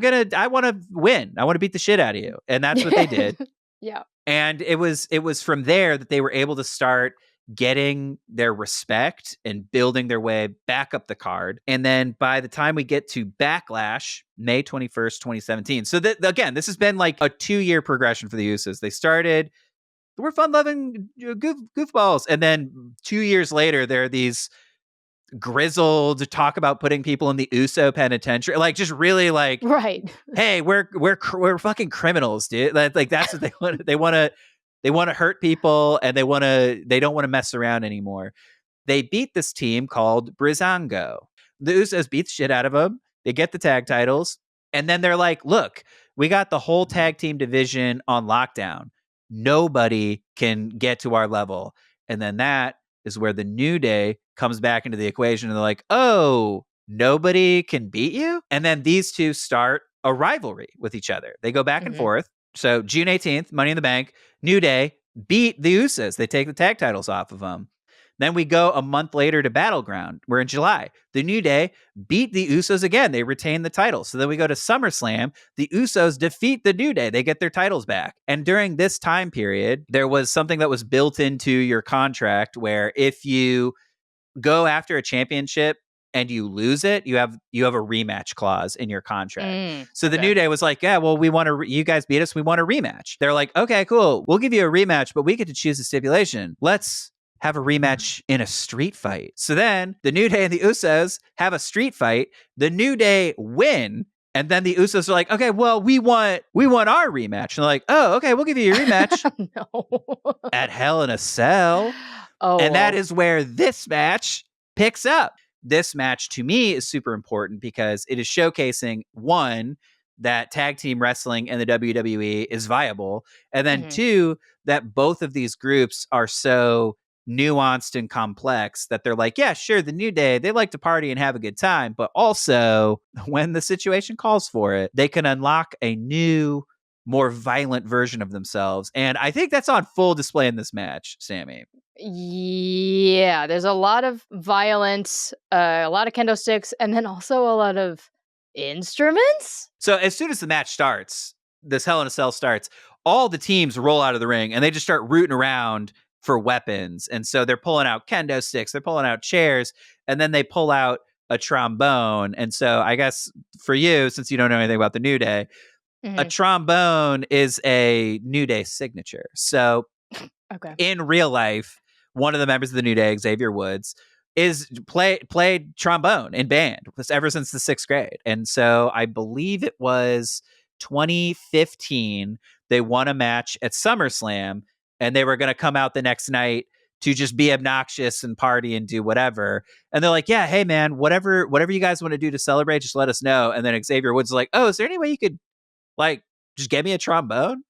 want to win. I want to beat the shit out of you. And that's what they did. Yeah. And it was from there that they were able to start getting their respect and building their way back up the card. And then by the time we get to Backlash, May 21st, 2017. So again, this has been like a 2-year progression for the Usos. They started, we're fun-loving goofballs. And then 2 years later, there are these grizzled talk about putting people in the Uso penitentiary, like just really like, right, hey, we're fucking criminals, dude. Like that's what they want. They want to hurt people, and they don't want to mess around anymore. They beat this team called Brizango. The Usos beat the shit out of them. They get the tag titles, And then they're like, look, we got the whole tag team division on lockdown. Nobody can get to our level. And then that is where the New Day comes back into the equation. And they're like, oh, nobody can beat you? And then these two start a rivalry with each other. They go back and forth. So June 18th, Money in the Bank, New Day beat the Usos. They take the tag titles off of them. Then we go a month later to Battleground. We're in July. The New Day beat the Usos again. They retain the title. So then we go to SummerSlam. The Usos defeat the New Day. They get their titles back. And during this time period, there was something that was built into your contract where if you go after a championship and you lose it, you have a rematch clause in your contract. So the New Day was like, yeah, well, we want to, you guys beat us. We want a rematch. They're like, okay, cool. We'll give you a rematch, but we get to choose a stipulation. Let's have a rematch in a street fight. So then the New Day and the Usos have a street fight. The New Day win. And then the Usos are like, okay, well, we want our rematch. And they're like, oh, okay, we'll give you your rematch at Hell in a Cell. And that is where this match picks up. This match to me is super important because it is showcasing, one, that tag team wrestling in the WWE is viable. And then two, that both of these groups are so nuanced and complex that they're like, yeah, sure, the New Day, they like to party and have a good time. But also, when the situation calls for it, they can unlock a new, more violent version of themselves. And I think that's on full display in this match, Samee. Yeah, there's a lot of violence, a lot of kendo sticks, and then also a lot of instruments. So as soon as the match starts, this Hell in a Cell starts, all the teams roll out of the ring and they just start rooting around for weapons. And so they're pulling out kendo sticks, they're pulling out chairs, and then they pull out a trombone. And so I guess for you, since you don't know anything about the New Day, a trombone is a New Day signature. So in real life, one of the members of the New Day, Xavier Woods, is played trombone in band ever since the 6th grade. And so I believe it was 2015, they won a match at SummerSlam, and they were going to come out the next night to just be obnoxious and party and do whatever. And they're like, yeah, hey man, whatever you guys want to do to celebrate, just let us know. And then Xavier Woods is like, oh, is there any way you could like just get me a trombone?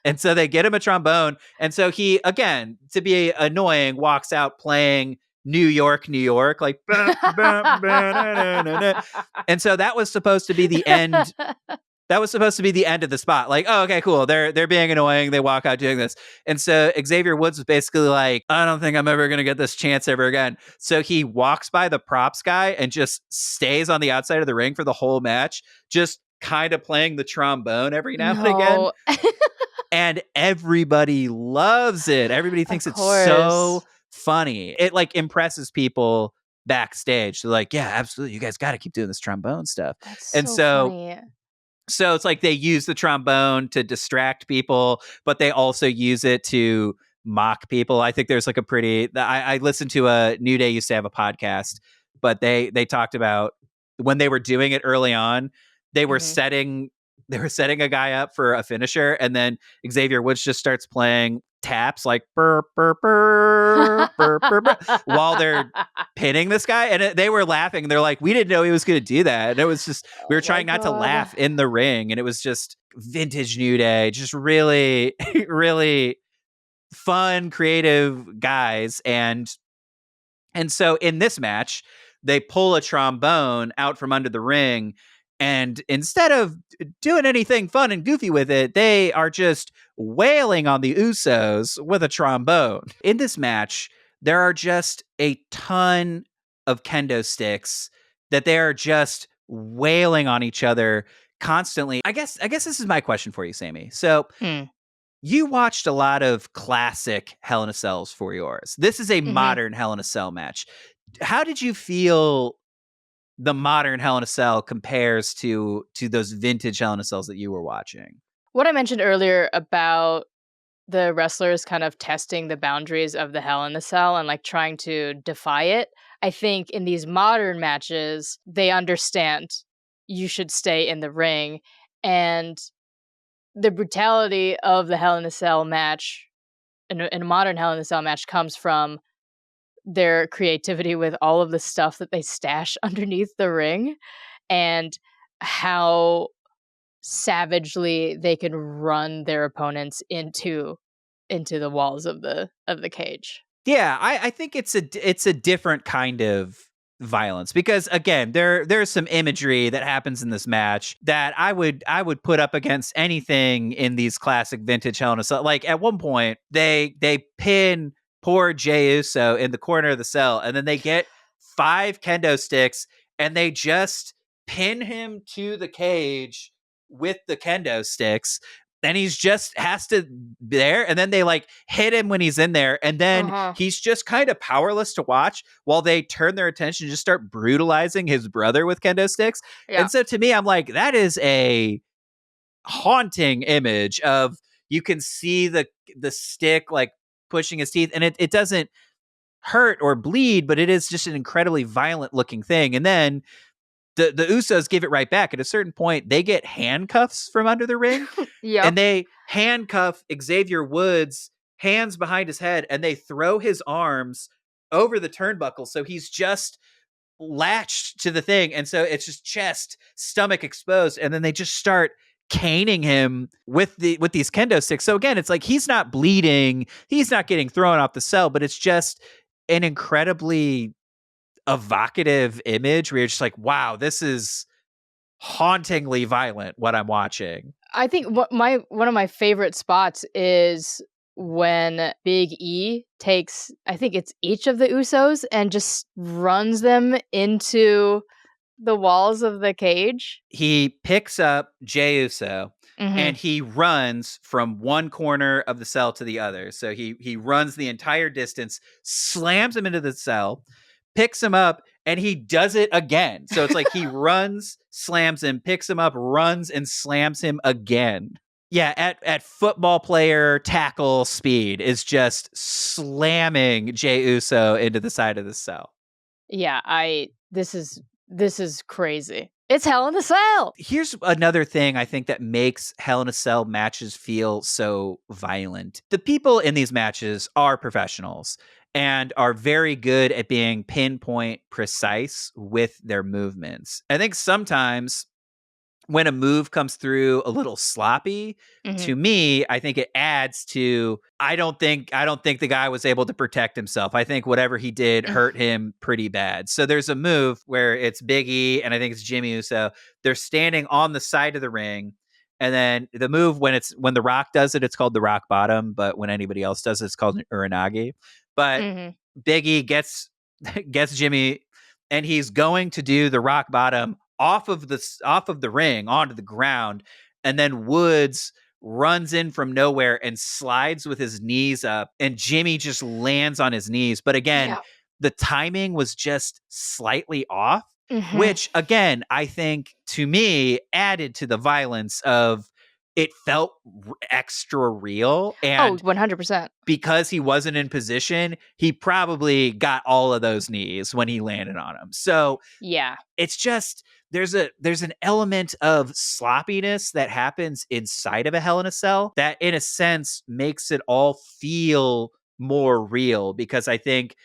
And so they get him a trombone. And so he, again, to be annoying, walks out playing New York, New York, like, and so that was supposed to be the end. That was supposed to be the end of the spot. Like, oh, okay, cool. They're being annoying. They walk out doing this. And so Xavier Woods was basically like, I don't think I'm ever going to get this chance ever again. So he walks by the props guy and just stays on the outside of the ring for the whole match, just kind of playing the trombone every now and again. And everybody loves it. Everybody thinks it's so funny. It like impresses people backstage. They're like, yeah, absolutely. You guys got to keep doing this trombone stuff. That's and so funny. So it's like they use the trombone to distract people, but they also use it to mock people. I think there's like a pretty, I listened to a New Day used to have a podcast, but they talked about when they were doing it early on, they were setting a guy up for a finisher, and then Xavier Woods just starts playing taps like burr, burr, burr, burr, burr, burr, while they're pinning this guy. And they were laughing. And they're like, we didn't know he was going to do that. And it was just, we were trying not to laugh in the ring. And it was just vintage New Day, just really, really fun, creative guys. And so in this match, they pull a trombone out from under the ring. And instead of doing anything fun and goofy with it, they are just wailing on the Usos with a trombone. In this match, there are just a ton of kendo sticks that they are just wailing on each other constantly. I guess this is my question for you, Samee. So you watched a lot of classic Hell in a Cells for yours. This is a modern Hell in a Cell match. How did you feel the modern Hell in a Cell compares to those vintage Hell in a Cells that you were watching? What I mentioned earlier about the wrestlers kind of testing the boundaries of the Hell in a Cell and like trying to defy it, I think in these modern matches, they understand you should stay in the ring. And the brutality of the Hell in a Cell match, in a modern Hell in a Cell match, comes from their creativity with all of the stuff that they stash underneath the ring, and how savagely they can run their opponents into the walls of the cage. Yeah, I think it's a different kind of violence because again, there's some imagery that happens in this match that I would put up against anything in these classic vintage Hell in a Cell. Like at one point, they pin poor Jey Uso in the corner of the cell, and then they get 5 kendo sticks and they just pin him to the cage with the kendo sticks. And he's just has to there, and then they like hit him when he's in there, and then he's just kind of powerless to watch while they turn their attention and just start brutalizing his brother with kendo sticks. Yeah. And so to me, I'm like, that is a haunting image of you can see the stick like pushing his teeth, and it doesn't hurt or bleed, but it is just an incredibly violent looking thing. And then the Usos give it right back. At a certain point, they get handcuffs from under the ring. Yeah. And they handcuff Xavier Woods, hands behind his head, and they throw his arms over the turnbuckle. So he's just latched to the thing. And so it's just chest, stomach exposed. And then they just start caning him with these kendo sticks. So again, it's like he's not bleeding, he's not getting thrown off the cell, but it's just an incredibly evocative image where you're just like, wow, this is hauntingly violent what I'm watching. I think one of my favorite spots is when Big E takes, I think it's each of the Usos, and just runs them into the walls of the cage. He picks up Jey Uso and he runs from one corner of the cell to the other. So he runs the entire distance, slams him into the cell, picks him up, and he does it again. So it's like he runs, slams him, picks him up, runs, and slams him again. Yeah, at football player tackle speed is just slamming Jey Uso into the side of the cell. Yeah, this is crazy. It's Hell in a Cell. Here's another thing I think that makes Hell in a Cell matches feel so violent. The people in these matches are professionals and are very good at being pinpoint precise with their movements. I think sometimes when a move comes through a little sloppy, to me, I think it adds to I don't think the guy was able to protect himself. I think whatever he did hurt him pretty bad. So there's a move where it's Big E and I think it's Jimmy Uso. They're standing on the side of the ring. And then the move when The Rock does it, it's called the rock bottom, but when anybody else does it, it's called an uranagi. But Big E gets Jimmy and he's going to do the rock bottom off of the ring onto the ground, and then Woods runs in from nowhere and slides with his knees up, and Jimmy just lands on his knees. But again, the timing was just slightly off, which again, I think to me added to the violence of it felt extra real. And 100%. Because he wasn't in position, he probably got all of those knees when he landed on him. So yeah, it's just there's an element of sloppiness that happens inside of a Hell in a Cell that in a sense makes it all feel more real, because I think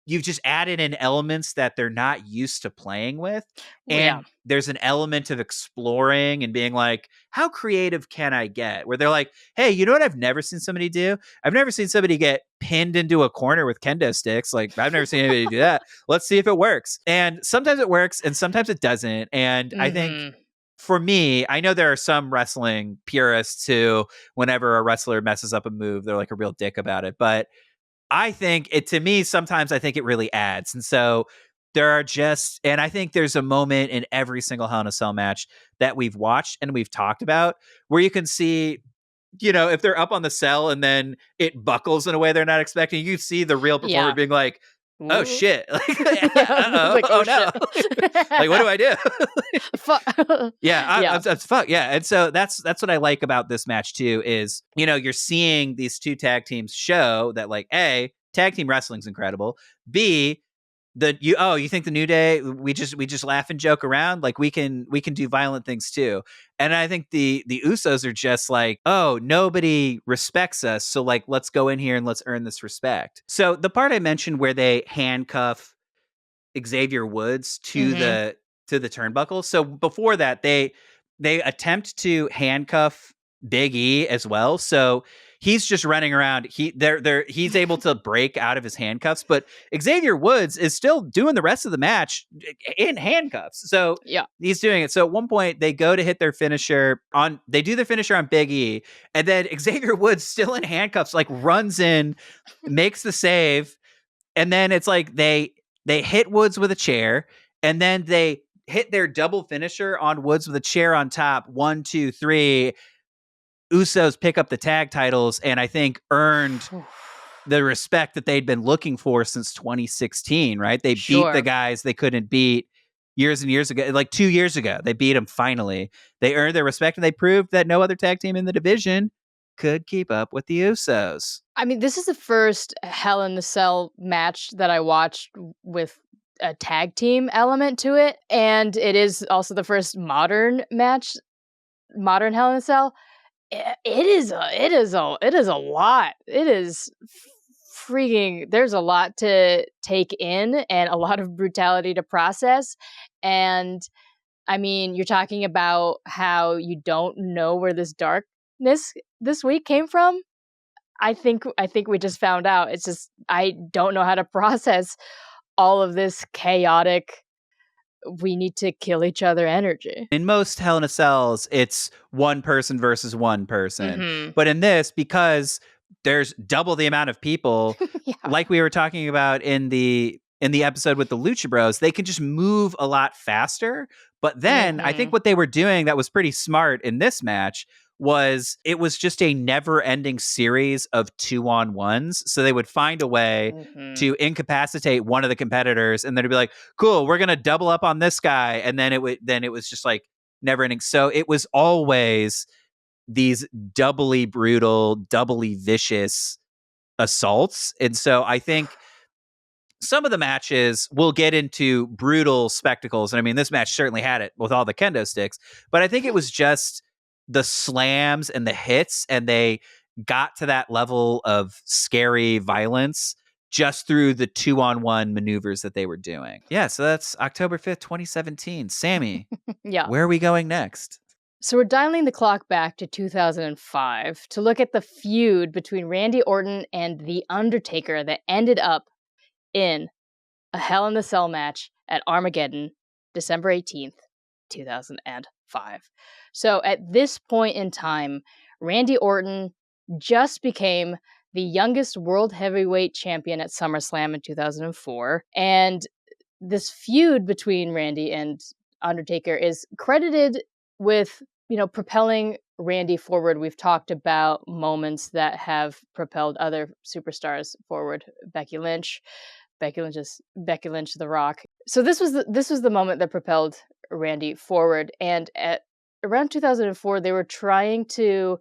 you've just added in elements that they're not used to playing with. And there's an element of exploring and being like, how creative can I get? Where they're like, hey, you know what I've never seen somebody do? I've never seen somebody get pinned into a corner with kendo sticks. Like, I've never seen anybody do that. Let's see if it works. And sometimes it works and sometimes it doesn't. And I think for me, I know there are some wrestling purists who, whenever a wrestler messes up a move, they're like a real dick about it. But I think to me, sometimes I think it really adds. And so there are and I think there's a moment in every single Hell in a Cell match that we've watched and we've talked about where you can see, if they're up on the cell and then it buckles in a way they're not expecting, you see the real performer being like, oh shit. Like, oh no. Like, what do I do? Fuck. Yeah, fuck. Yeah. And so that's what I like about this match too, is, you're seeing these two tag teams show that, like, A, tag team wrestling's incredible. B, you think the New Day, we just laugh and joke around, like we can do violent things too. And I think the Usos are just like, oh, nobody respects us, so like let's go in here and let's earn this respect. So the part I mentioned where they handcuff Xavier Woods to to the turnbuckle. So before that, they attempt to handcuff Big E as well. So he's just running around. He's able to break out of his handcuffs, but Xavier Woods is still doing the rest of the match in handcuffs. So Yeah. he's doing it. So at one point they go to hit their finisher on, they do their finisher on Big E, and then Xavier Woods, still in handcuffs, like runs in, makes the save, and then it's like they hit Woods with a chair, and then they hit their double finisher on Woods with a chair on top. 1, 2, 3. Usos pick up the tag titles, and I think earned the respect that they'd been looking for since 2016, right? They beat the guys they couldn't beat years and years ago. Like 2 years ago, they beat them finally. They earned their respect, and they proved that no other tag team in the division could keep up with the Usos. I mean, this is the first Hell in the Cell match that I watched with a tag team element to it, and it is also the first modern match, modern Hell in a Cell. It is a lot. It is freaking. There's a lot to take in and a lot of brutality to process. And I mean, you're talking about how you don't know where this darkness this week came from. I think we just found out. It's just I don't know how to process all of this chaotic, we need to kill each other energy. In most Hell in a Cells, it's one person versus one person. Mm-hmm. But in this, because there's double the amount of people, like we were talking about in the episode with the Lucha Bros, they can just move a lot faster. But then I think what they were doing that was pretty smart in this match was it was just a never-ending series of 2-on-1s. So they would find a way to incapacitate one of the competitors, and then it'd be like, cool, we're gonna double up on this guy, and then it was just like never-ending. So it was always these doubly brutal, doubly vicious assaults. And so I think some of the matches will get into brutal spectacles. And I mean, this match certainly had it with all the kendo sticks, but I think it was just the slams and the hits, and they got to that level of scary violence just through the 2-on-1 maneuvers that they were doing. Yeah, so that's October 5th, 2017. Samee, yeah. Where are we going next? So we're dialing the clock back to 2005 to look at the feud between Randy Orton and The Undertaker that ended up in a Hell in a Cell match at Armageddon, December 18th, 2005. So at this point in time, Randy Orton just became the youngest world heavyweight champion at SummerSlam in 2004. And this feud between Randy and Undertaker is credited with, propelling Randy forward. We've talked about moments that have propelled other superstars forward. Becky Lynch, The Rock. So this was the moment that propelled Randy forward. And at around 2004, they were trying to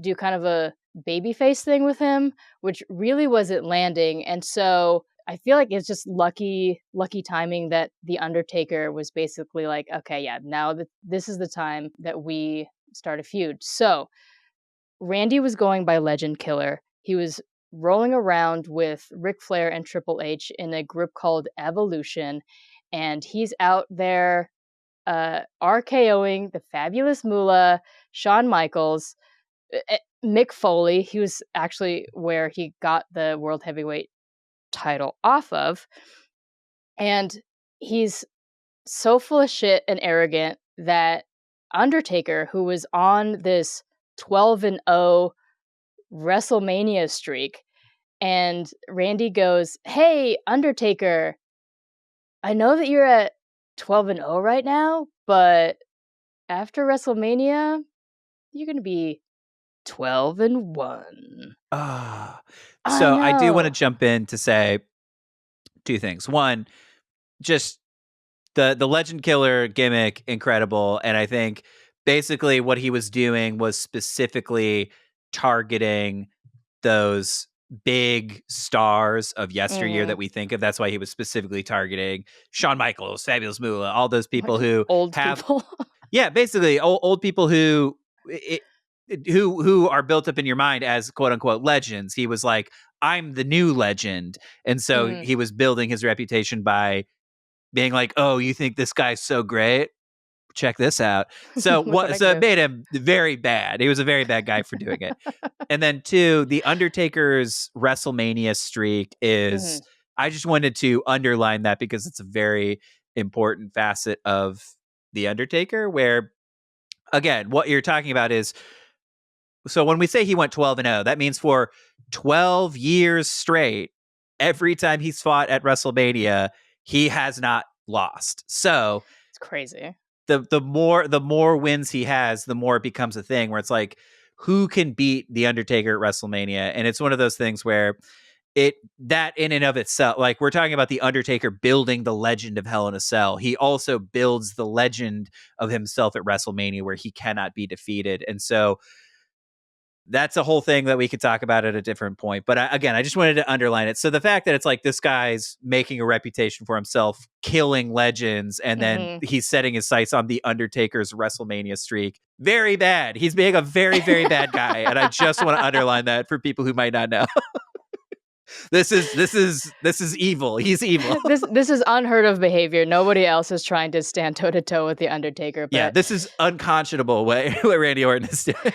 do kind of a babyface thing with him, which really wasn't landing. And so I feel like it's just lucky timing that The Undertaker was basically like, okay, yeah, now this is the time that we start a feud. So Randy was going by Legend Killer. He was rolling around with Ric Flair and Triple H in a group called Evolution, and he's out there RKOing the Fabulous Moolah, Shawn Michaels, Mick Foley. He was actually where he got the World Heavyweight title off of, and he's so full of shit and arrogant that Undertaker, who was on this 12-0 WrestleMania streak, and Randy goes, "Hey, Undertaker, I know that you're at 12-0 right now, but after WrestleMania, you're going to be 12-1. So I do want to jump in to say two things. One, just the Legend Killer gimmick, incredible. And I think basically what he was doing was specifically targeting those big stars of yesteryear that we think of. That's why he was specifically targeting Shawn Michaels, Fabulous Moolah, all those people who old people. Yeah, basically old people who are built up in your mind as quote unquote legends. He was like, I'm the new legend. And so he was building his reputation by being like, "Oh, you think this guy's so great? Check this out." So it made him very bad. He was a very bad guy for doing it. And then 2, the Undertaker's WrestleMania streak is, I just wanted to underline that because it's a very important facet of the Undertaker, where, again, what you're talking about is, so when we say he went 12-0, that means for 12 years straight, every time he's fought at WrestleMania, he has not lost. So it's crazy. The more wins he has, the more it becomes a thing where it's like, who can beat the Undertaker at WrestleMania? And it's one of those things where that in and of itself, like, we're talking about the Undertaker building the legend of Hell in a Cell. He also builds the legend of himself at WrestleMania, where he cannot be defeated. And so that's a whole thing that we could talk about at a different point. But again, I just wanted to underline it. So the fact that it's like, this guy's making a reputation for himself, killing legends, and then he's setting his sights on the Undertaker's WrestleMania streak. Very bad. He's being a very, very bad guy. And I just want to underline that for people who might not know. This is evil. He's evil. This is unheard of behavior. Nobody else is trying to stand toe to toe with the Undertaker. But yeah, this is unconscionable what Randy Orton is doing.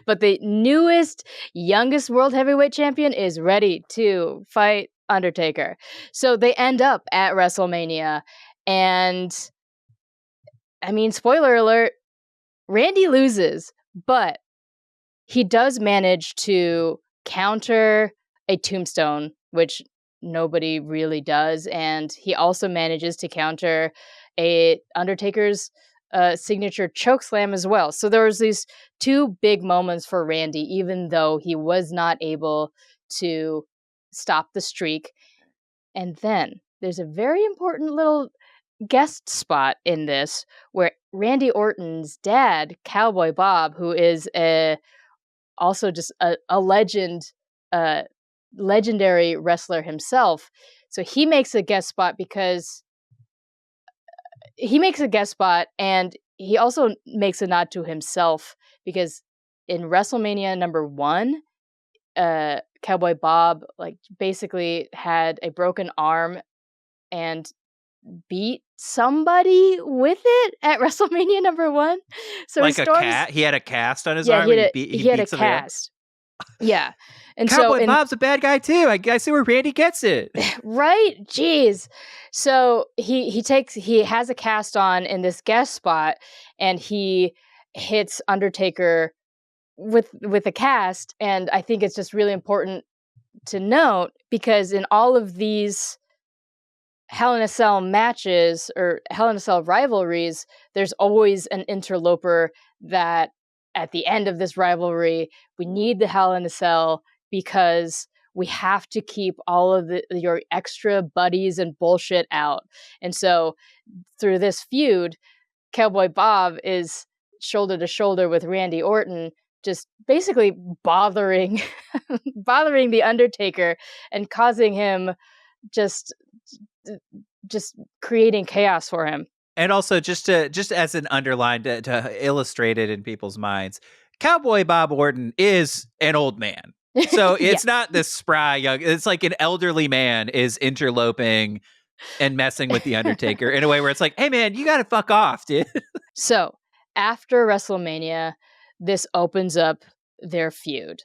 But the newest, youngest world heavyweight champion is ready to fight Undertaker. So they end up at WrestleMania, and I mean, spoiler alert, Randy loses, but he does manage to counter a tombstone, which nobody really does, and he also manages to counter a Undertaker's signature chokeslam as well. So there was these 2 big moments for Randy, even though he was not able to stop the streak. And then there's a very important little guest spot in this where Randy Orton's dad, Cowboy Bob, who is also just a legend, legendary wrestler himself. So he makes a guest spot and he also makes a nod to himself, because in WrestleMania number 1, Cowboy Bob like basically had a broken arm and beat somebody with it at WrestleMania number 1. So like a cat, he had a cast on his arm. He had a cast. Yeah. And Cowboy Bob's a bad guy too. I see where Randy gets it. Right? Jeez. So he has a cast on in this guest spot, and he hits Undertaker with a cast. And I think it's just really important to note, because in all of these Hell in a Cell matches or Hell in a Cell rivalries, there's always an interloper that at the end of this rivalry, we need the Hell in a Cell, because we have to keep all of your extra buddies and bullshit out. And so through this feud, Cowboy Bob is shoulder to shoulder with Randy Orton, just basically bothering the Undertaker and causing him just creating chaos for him. And also, just as an underline to illustrate it in people's minds, Cowboy Bob Orton is an old man. So it's not this spry young, it's like an elderly man is interloping and messing with the Undertaker in a way where it's like, hey man, you gotta fuck off, dude. So after WrestleMania, this opens up their feud.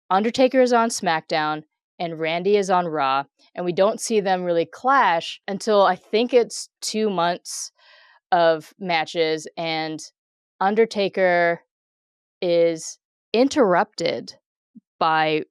Undertaker is on SmackDown and Randy is on Raw, and we don't see them really clash until I think it's 2 months of matches, and Undertaker is interrupted by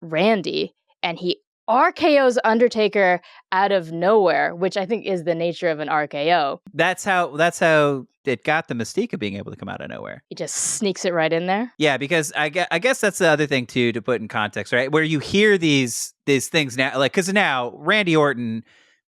Randy, and he RKO's Undertaker out of nowhere, which I think is the nature of an RKO. That's how it got the mystique of being able to come out of nowhere. He just sneaks it right in there. Yeah, because I guess that's the other thing too, to put in context, right? Where you hear these things now, like, because now Randy Orton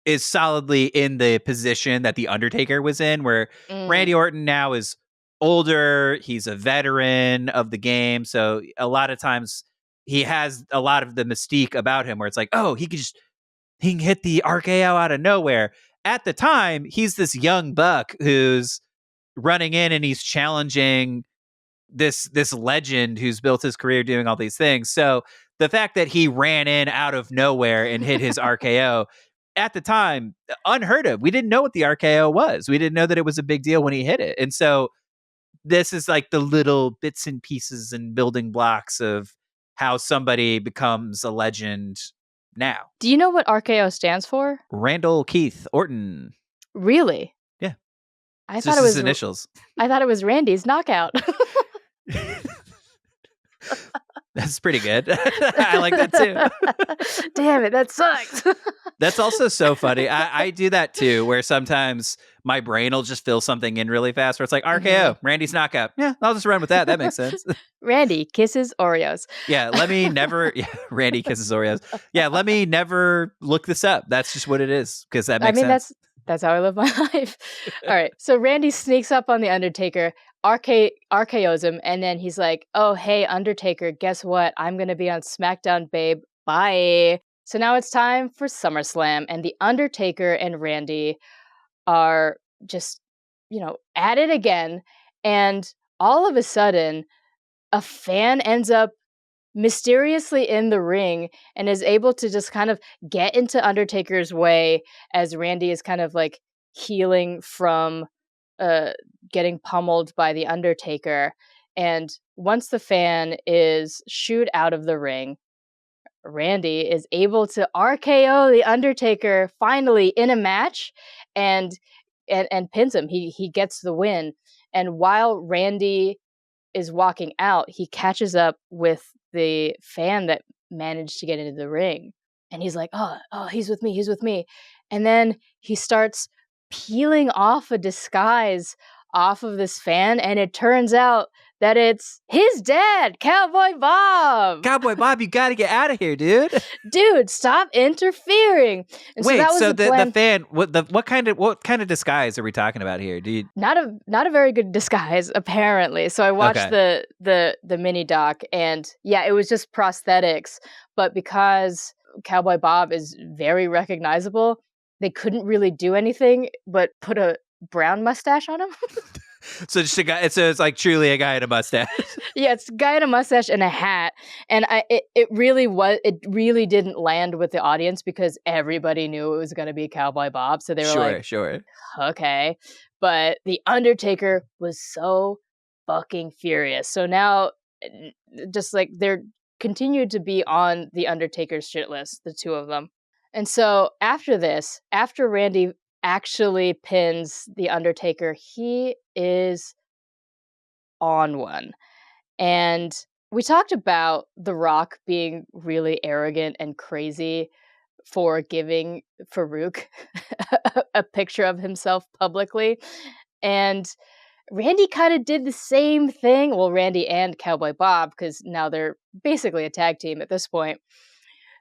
is solidly in the position that the Undertaker was in, where Randy Orton now is older, he's a veteran of the game, so a lot of times he has a lot of the mystique about him, where it's like, oh, he can hit the RKO out of nowhere. At the time, he's this young buck who's running in and he's challenging this legend who's built his career doing all these things. So the fact that he ran in out of nowhere and hit his RKO, at the time, unheard of. We didn't know what the RKO was. We didn't know that it was a big deal when he hit it. And so this is like the little bits and pieces and building blocks of how somebody becomes a legend now. Do you know what RKO stands for? Randall Keith Orton. Really? Yeah. I It's thought just it his was initials. I thought it was Randy's knockout. That's pretty good. I like that too. Damn it, that sucks. That's also so funny. I do that too, where sometimes my brain will just fill something in really fast where it's like RKO, Randy's knockout. Yeah, I'll just run with that. That makes sense. Randy kisses Oreos. Yeah, let me never. Yeah, Randy kisses Oreos. Yeah, let me never look this up. That's just what it is because that makes sense. That's how I live my life. All right, so Randy sneaks up on the Undertaker, RKOs him, and then he's like, "Oh, hey, Undertaker, guess what? I'm gonna be on SmackDown, babe. Bye." So now it's time for SummerSlam, and the Undertaker and Randy are just, at it again. And all of a sudden, a fan ends up mysteriously in the ring and is able to just kind of get into Undertaker's way as Randy is kind of like healing from getting pummeled by the Undertaker. And once the fan is shooed out of the ring, Randy is able to RKO the Undertaker finally in a match and pins him. He gets the win. And while Randy is walking out, he catches up with the fan that managed to get into the ring. And he's like, oh, he's with me. And then he starts peeling off a disguise off of this fan, and it turns out that it's his dad, Cowboy Bob. Cowboy Bob, you got to get out of here, dude. Dude, stop interfering. And wait, so, that was the fan, what kind of disguise are we talking about here? Not a very good disguise, apparently. So I watched the mini doc, and yeah, it was just prosthetics. But because Cowboy Bob is very recognizable, they couldn't really do anything but put a brown mustache on him. So just a guy. So it's like truly a guy in a mustache. Yeah, it's a guy in a mustache and a hat, and it really didn't land with the audience because everybody knew it was going to be Cowboy Bob, so they were sure, okay. But the Undertaker was so fucking furious. So now, just like they're continued to be on the Undertaker's shit list, the two of them. And so after this, after Randy actually pins the Undertaker, he is on one. And we talked about The Rock being really arrogant and crazy for giving Farouk a picture of himself publicly. And Randy kind of did the same thing. Well, Randy and Cowboy Bob, because now they're basically a tag team at this point.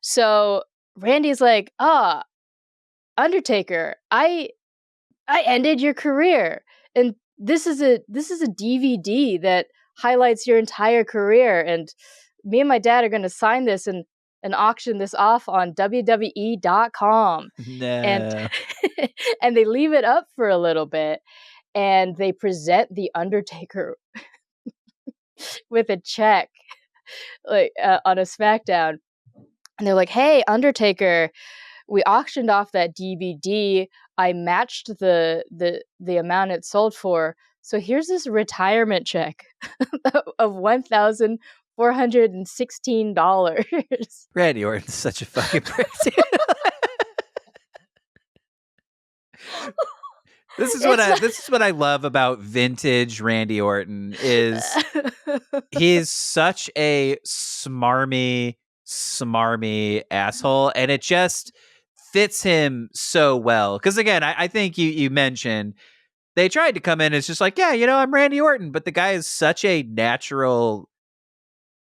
So Randy's like, Undertaker, I ended your career, and this is a DVD that highlights your entire career, and me and my dad are going to sign this and auction this off on WWE.com. No. And and they leave it up for a little bit, and they present the Undertaker with a check, like on a SmackDown, and they're like, "Hey, Undertaker, we auctioned off that DVD. I matched the amount it sold for. So here's this retirement check of $1,416." Randy Orton's such a fucking prick. This is what I love about vintage Randy Orton is he's such a smarmy asshole, and it just fits him so well. Because again, I think you mentioned they tried to come in as just like, yeah, I'm Randy Orton, but the guy is such a natural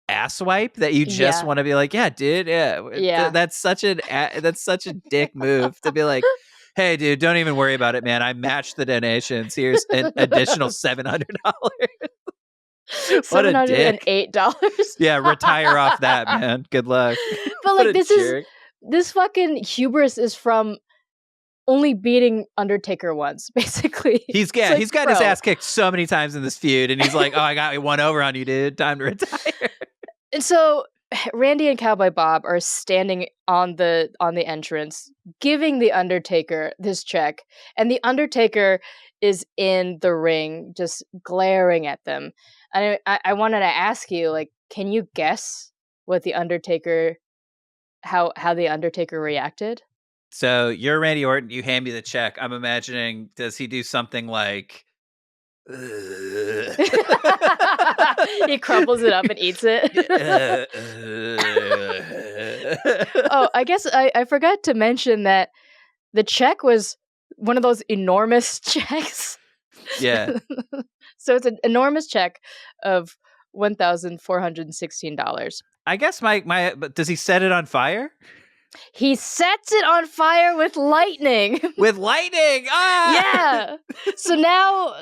asswipe that you just want to be like, yeah, dude, yeah. That's such a dick move to be like, hey, dude, don't even worry about it, man. I matched the donations. Here's an additional $700. $708. Yeah, retire off that, man. Good luck. But like this fucking hubris is from only beating Undertaker once, basically. He's got his ass kicked so many times in this feud, and he's like, "Oh, I got one over on you, dude. Time to retire." And so Randy and Cowboy Bob are standing on the entrance, giving the Undertaker this check, and the Undertaker is in the ring, just glaring at them. And I wanted to ask you, like, can you guess what the Undertaker, how the Undertaker reacted? So you're Randy Orton. You hand me the check. I'm imagining, does he do something like? He crumbles it up and eats it. Oh, I guess I forgot to mention that the check was one of those enormous checks. Yeah. So it's an enormous check of $1,416. I guess but does he set it on fire? He sets it on fire with lightning. With lightning! Ah! Yeah. So now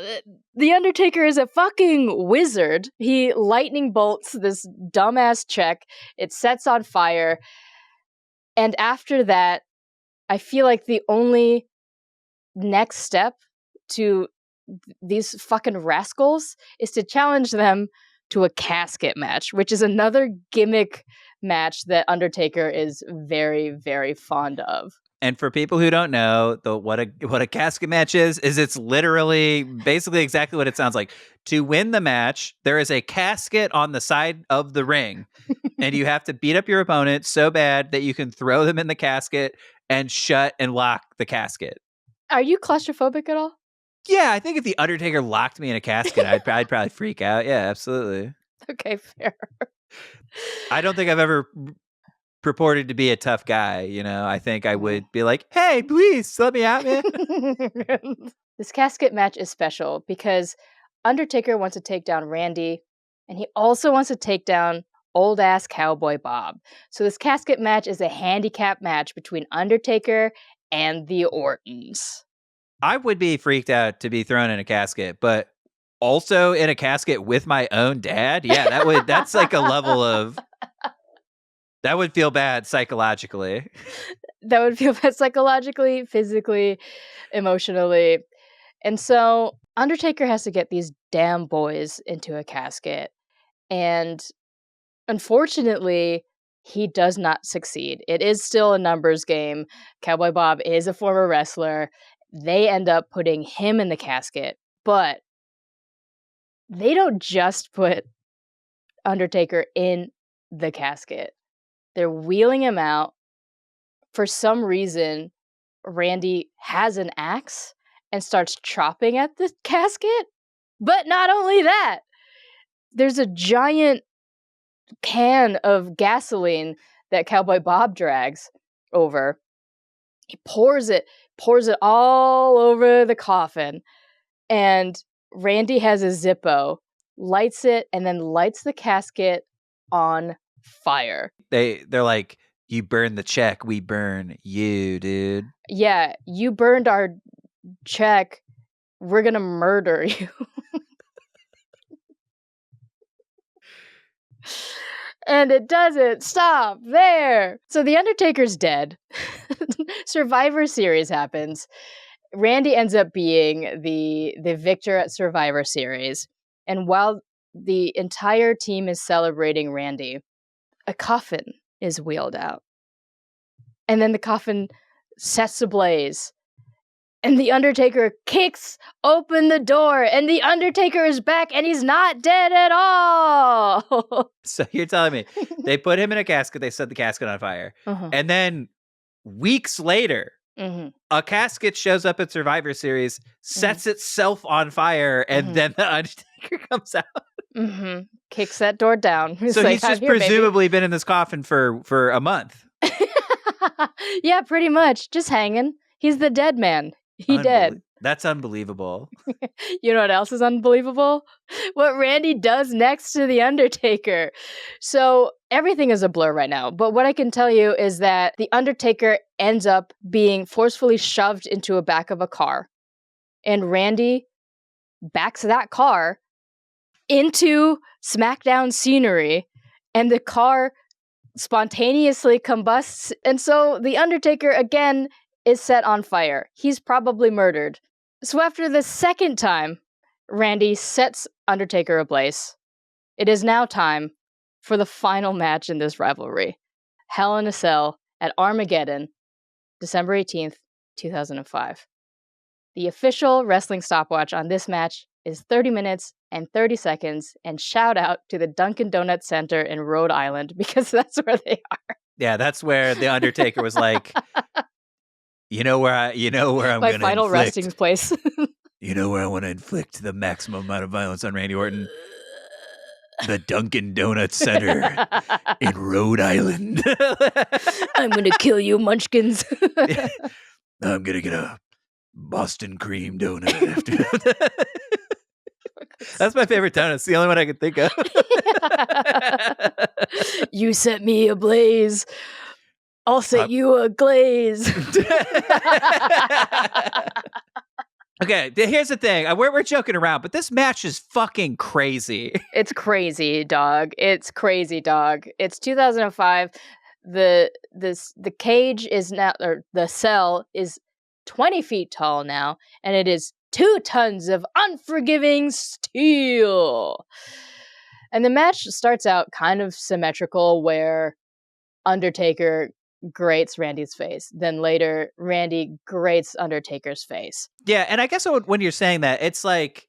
the Undertaker is a fucking wizard. He lightning bolts this dumbass check. It sets on fire. And after that, I feel like the only next step to these fucking rascals is to challenge them to a casket match, which is another gimmick match that Undertaker is very, very fond of. And for people who don't know, what a casket match is it's literally basically exactly what it sounds like. To win the match, there is a casket on the side of the ring, and you have to beat up your opponent so bad that you can throw them in the casket and shut and lock the casket. Are you claustrophobic at all? Yeah, I think if the Undertaker locked me in a casket, I'd probably freak out. Yeah, absolutely. Okay, fair. I don't think I've ever purported to be a tough guy, you know. I think I would be like, hey, please let me out, man. This casket match is special because Undertaker wants to take down Randy, and he also wants to take down old ass Cowboy Bob. So this casket match is a handicap match between Undertaker and the Ortons. I would be freaked out to be thrown in a casket, but also in a casket with my own dad. Yeah, that's like a level of, that would feel bad psychologically. That would feel bad psychologically, physically, emotionally. And so Undertaker has to get these damn boys into a casket. And unfortunately, he does not succeed. It is still a numbers game. Cowboy Bob is a former wrestler. They end up putting him in the casket. But they don't just put Undertaker in the casket. They're wheeling him out. For some reason, Randy has an axe and starts chopping at the casket. But not only that, there's a giant can of gasoline that Cowboy Bob drags over. He pours it all over the coffin. And Randy has a Zippo, lights it, and then lights the casket on fire. They're like, you burn the check, we burn you, dude. Yeah, you burned our check. We're gonna murder you. And it doesn't stop there. So the Undertaker's dead. Survivor Series happens. Randy ends up being the victor at Survivor Series. And while the entire team is celebrating Randy, a coffin is wheeled out. And then the coffin sets ablaze. And the Undertaker kicks open the door, and the Undertaker is back, and he's not dead at all. So you're telling me they put him in a casket, they set the casket on fire, and then weeks later, a casket shows up at Survivor Series, sets itself on fire, and then the Undertaker comes out. Kicks that door down. So like, he's just presumably been in this coffin for a month. Yeah, pretty much. Just hanging. He's the dead man. He dead. That's unbelievable. You know what else is unbelievable? What Randy does next to the Undertaker. So everything is a blur right now. But what I can tell you is that the Undertaker ends up being forcefully shoved into a back of a car. And Randy backs that car into SmackDown scenery. And the car spontaneously combusts. And so the Undertaker, again, is set on fire. He's probably murdered. So after the second time Randy sets Undertaker ablaze, it is now time for the final match in this rivalry. Hell in a Cell at Armageddon, December 18th, 2005. The official wrestling stopwatch on this match is 30 minutes and 30 seconds, and shout out to the Dunkin' Donuts Center in Rhode Island, because that's where they are. Yeah, that's where the Undertaker was like, you know where I'm My going to final inflict. resting place. You know where I want to inflict the maximum amount of violence on Randy Orton? The Dunkin' Donuts Center in Rhode Island. I'm going to kill you, munchkins. I'm going to get a Boston cream donut after. That's my favorite donut. It's the only one I can think of. You set me ablaze. I'll set you a glaze. Okay, here's the thing. We're joking around, but this match is fucking crazy. It's crazy, dog. It's crazy, dog. It's 2005. The cage is now, or the cell is 20 feet tall now, and it is 2 tons of unforgiving steel. And the match starts out kind of symmetrical, where Undertaker grates Randy's face. Then later, Randy grates Undertaker's face. Yeah, and I guess when you're saying that, it's like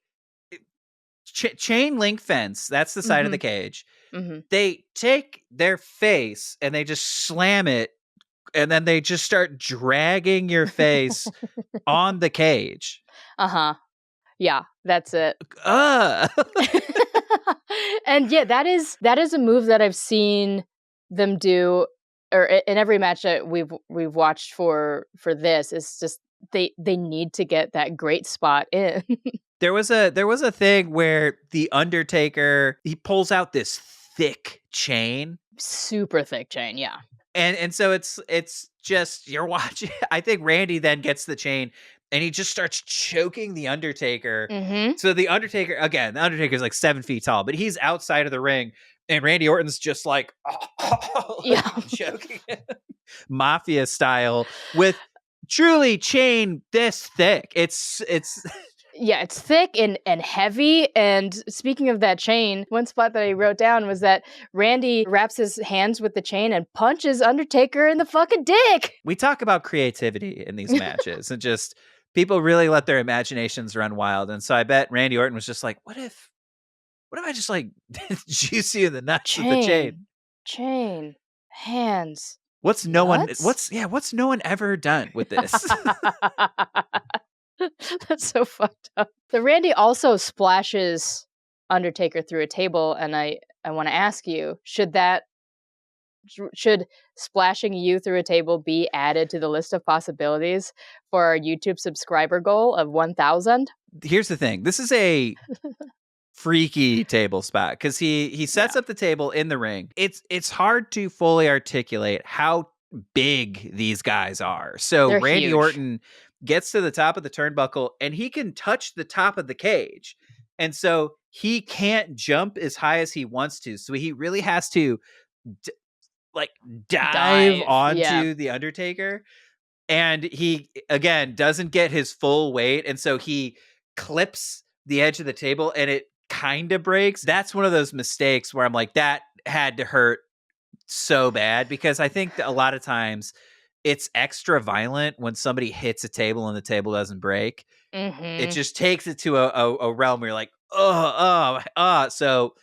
chain link fence. That's the side of the cage. Mm-hmm. They take their face and they just slam it, and then they just start dragging your face on the cage. Uh-huh. Yeah, that's it. And yeah, that is a move that I've seen them do, or in every match that we've watched for this. It's just they need to get that great spot in. There was a thing where the Undertaker, he pulls out this thick chain, super thick chain, yeah. And so it's just, you're watching. I think Randy then gets the chain and he just starts choking the Undertaker. Mm-hmm. So the Undertaker's like 7 feet tall, but he's outside of the ring, and Randy Orton's just like, choking him, mafia style, with truly chain this thick. It's yeah, it's thick and heavy. And speaking of that chain, one spot that I wrote down was that Randy wraps his hands with the chain and punches Undertaker in the fucking dick. We talk about creativity in these matches, and just people really let their imaginations run wild. And so I bet Randy Orton was just like, what if I just like juice you in the nuts with the chain, hands. What's no one ever done with this? That's so fucked up. The Randy also splashes Undertaker through a table, and I want to ask you, should splashing you through a table be added to the list of possibilities for our YouTube subscriber goal of 1,000? Here's the thing. This is a freaky table spot, because he sets up the table in the ring. It's hard to fully articulate how big these guys are. So They're Randy huge. Orton gets to the top of the turnbuckle and he can touch the top of the cage. And so he can't jump as high as he wants to. So he really has to dive onto the Undertaker. And he, again, doesn't get his full weight. And so he clips the edge of the table and it kind of breaks. That's one of those mistakes where I'm like, that had to hurt so bad, because I think that a lot of times it's extra violent when somebody hits a table and the table doesn't break. Mm-hmm. It just takes it to a realm where you're like, So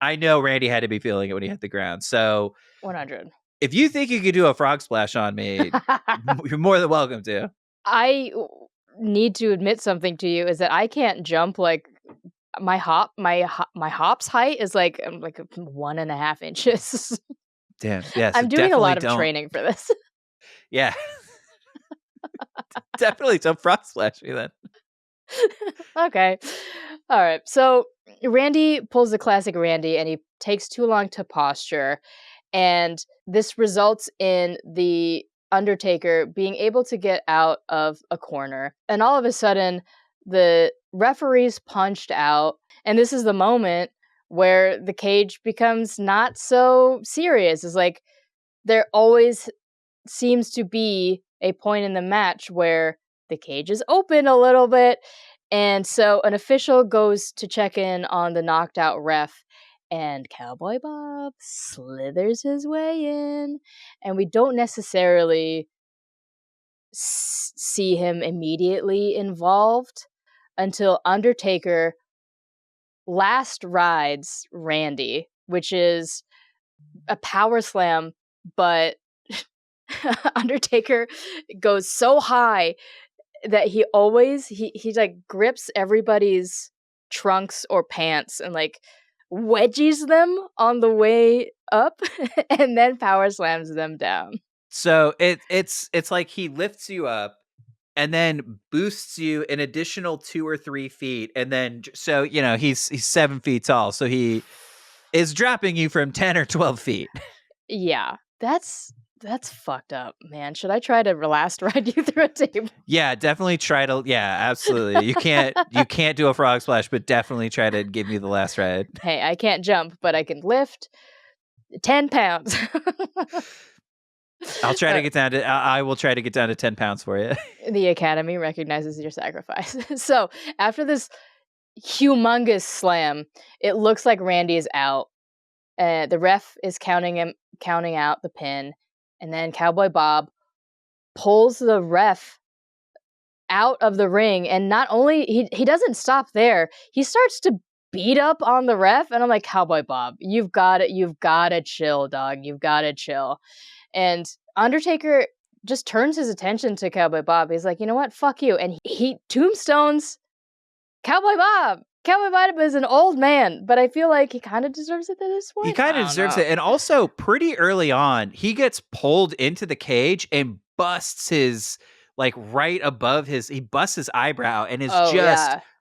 I know Randy had to be feeling it when he hit the ground. So 100. If you think you could do a frog splash on me, you're more than welcome to. I need to admit something to you, is that I can't jump. Like my hop's height is like 1.5 inches. Damn. Yeah. I'm doing a lot of training for this. Yeah. Definitely don't frog splash me then. Okay. All right. So Randy pulls the classic Randy, and he takes too long to posture. And this results in the Undertaker being able to get out of a corner. And all of a sudden, the referee's punched out. And this is the moment where the cage becomes not so serious. It's like there always seems to be a point in the match where the cage is open a little bit. And so an official goes to check in on the knocked out ref, and Cowboy Bob slithers his way in, and we don't necessarily see him immediately involved until Undertaker last rides Randy, which is a power slam, but Undertaker goes so high that he always he like grips everybody's trunks or pants and like wedgies them on the way up and then power slams them down. So it's like he lifts you up and then boosts you an additional 2 or 3 feet, and then so he's 7 feet tall, so he is dropping you from 10 or 12 feet. Yeah, that's fucked up, man. Should I try to last ride you through a table? Yeah, definitely try to. Yeah, absolutely. You can't do a frog splash, but definitely try to give me the last ride. Hey, I can't jump, but I can lift 10 pounds. I'll try to get down to. I will try to get down to 10 pounds for you. The Academy recognizes your sacrifice. So after this humongous slam, it looks like Randy is out. The ref is counting out the pin, and then Cowboy Bob pulls the ref out of the ring, and not only he doesn't stop there, he starts to beat up on the ref, and I'm like, Cowboy Bob, you've got to chill, dog. You've got to chill. And Undertaker just turns his attention to Cowboy Bob. He's like, you know what? Fuck you. And he tombstones Cowboy Bob. Cowboy Bob is an old man, but I feel like he kind of deserves it at this point. He kind of deserves it. And also, pretty early on, he gets pulled into the cage and busts his, like, right above he busts his eyebrow and is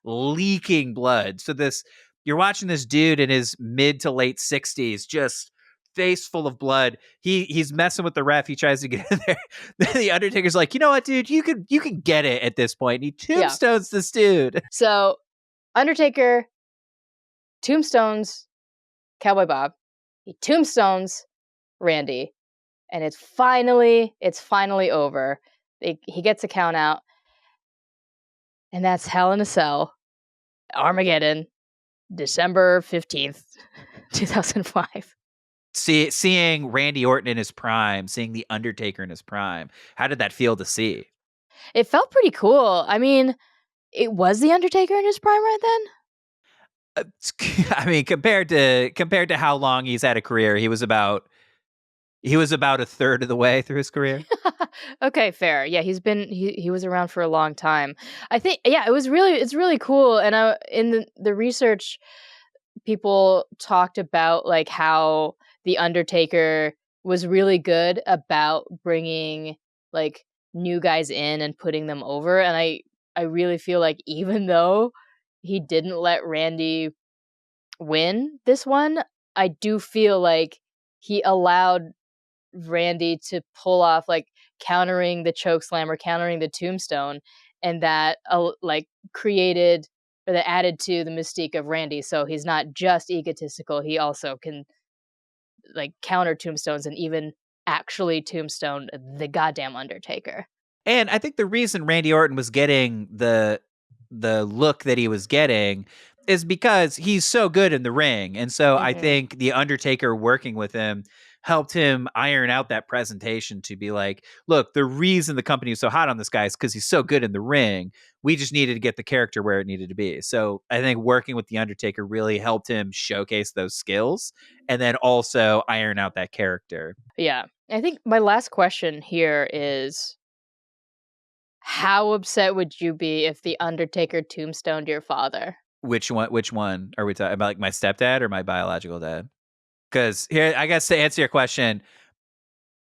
leaking blood. So you're watching this dude in his mid to late 60s, just face full of blood. He's messing with the ref. He tries to get in there. Then the Undertaker's like, you know what, dude, you can get it at this point. And he tombstones this dude. So Undertaker tombstones Cowboy Bob. He tombstones Randy, and it's finally over. He gets a count out, and that's Hell in a Cell, Armageddon, December 15th, 2005. Seeing Randy Orton in his prime, seeing the Undertaker in his prime, how did that feel to see? It felt pretty cool. I mean, it was the Undertaker in his prime right then? I mean, compared to how long he's had a career, he was about a third of the way through his career. Okay, fair. Yeah, he was around for a long time. I think it's really cool. And in the research, people talked about like how the Undertaker was really good about bringing like new guys in and putting them over. And I really feel like even though he didn't let Randy win this one, I do feel like he allowed Randy to pull off like countering the chokeslam or countering the tombstone, and that like created or that added to the mystique of Randy. So he's not just egotistical; he also can like counter tombstones and even actually tombstone the goddamn Undertaker. And I think the reason Randy Orton was getting the look that he was getting is because he's so good in the ring. And so I think the Undertaker working with him helped him iron out that presentation to be like, look, the reason the company was so hot on this guy is because he's so good in the ring. We just needed to get the character where it needed to be. So I think working with the Undertaker really helped him showcase those skills and then also iron out that character. Yeah. I think my last question here is, how upset would you be if the Undertaker tombstoned your father? Which one are we talking about? Like my stepdad or my biological dad? Because here, I guess to answer your question,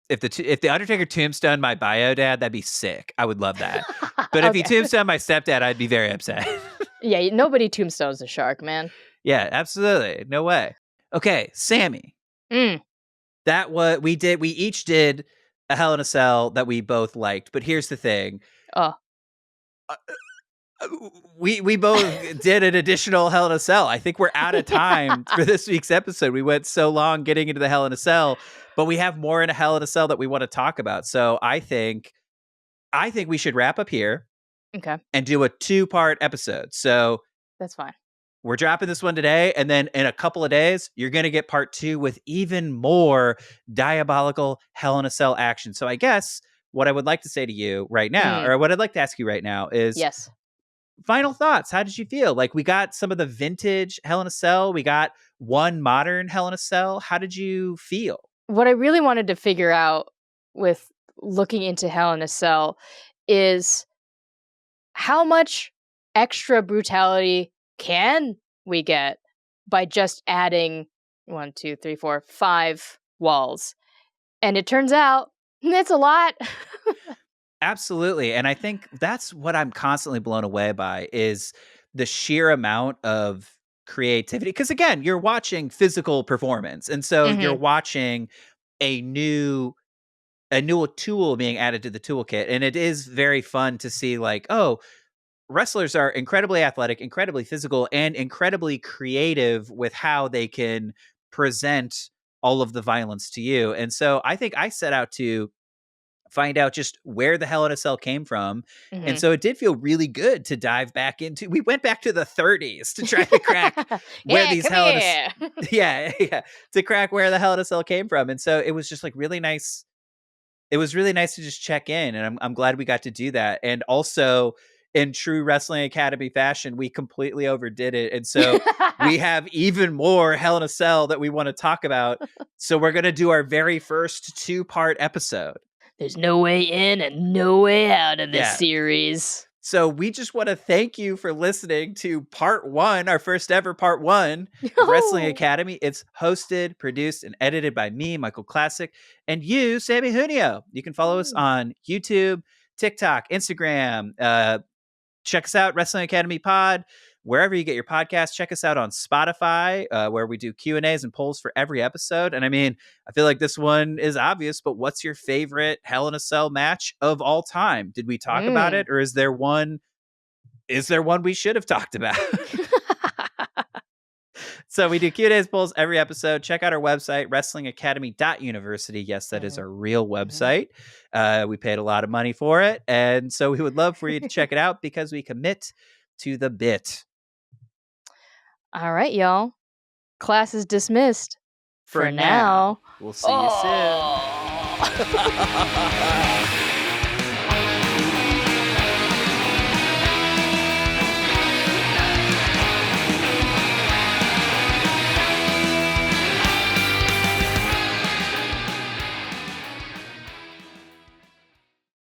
if the Undertaker tombstoned my bio dad, that'd be sick. I would love that. But if he tombstoned my stepdad, I'd be very upset. Yeah, nobody tombstones a shark, man. Yeah, absolutely. No way. Okay, Samee. That what we did. We each did a Hell in a Cell that we both liked. But here's the thing. We both did an additional Hell in a Cell. I think we're out of time for this week's episode. We went so long getting into the Hell in a Cell, but we have more in a Hell in a Cell that we want to talk about. So I think we should wrap up here. Okay. And do a 2-part episode. So that's fine. we're dropping this one today, and then in a couple of days, you're going to get part 2 with even more diabolical Hell in a Cell action. So I guess what I would like to say to you right now, or what I'd like to ask you right now is, Yes. final thoughts. How did you feel? Like, we got some of the vintage Hell in a Cell, we got one modern Hell in a Cell. How did you feel? What I really wanted to figure out with looking into Hell in a Cell is how much extra brutality can we get by just adding 1, 2, 3, 4, 5 walls? And it turns out it's a lot. Absolutely. And I think that's what I'm constantly blown away by, is the sheer amount of creativity. Because again, you're watching physical performance. And so you're Mhm. watching a new tool being added to the toolkit. And it is very fun to see, like, oh, wrestlers are incredibly athletic, incredibly physical, and incredibly creative with how they can present all of the violence to you. And so I think I set out to find out just where the Hell in a Cell came from. And Mhm. so it did feel really good to dive back into, we went back to the 30s to try to crack where Yeah, these come Hell in a here. yeah, yeah, to crack where the Hell in a Cell came from. And so it was just like really nice. It was really nice to just check in, and I'm glad we got to do that. And also, in true Wrestling Academy fashion, we completely overdid it. And so we have even more Hell in a Cell that we want to talk about. So we're going to do our very first 2-part episode. There's no way in and no way out of this Yeah. series. So we just want to thank you for listening to part 1, our first ever part 1 of Wrestling No. Academy. It's hosted, produced, and edited by me, Michael Classic, and you, Sammy Junio. You can follow us on YouTube, TikTok, Instagram. Check us out, Wrestling Academy Pod, wherever you get your podcast. Check us out on Spotify, where we do Q&As and polls for every episode. And I mean, I feel like this one is obvious, but what's your favorite Hell in a Cell match of all time? Did we talk about Mm. it, or is there one we should have talked about? So we do Q&As, polls every episode. Check out our website, wrestlingacademy.university. Yes, that is Mhm. our real Mhm. website. We paid a lot of money for it. And so we would love for you to check it out, because we commit to the bit. All right, y'all. Class is dismissed. For For now, now. we'll see you soon. Oh.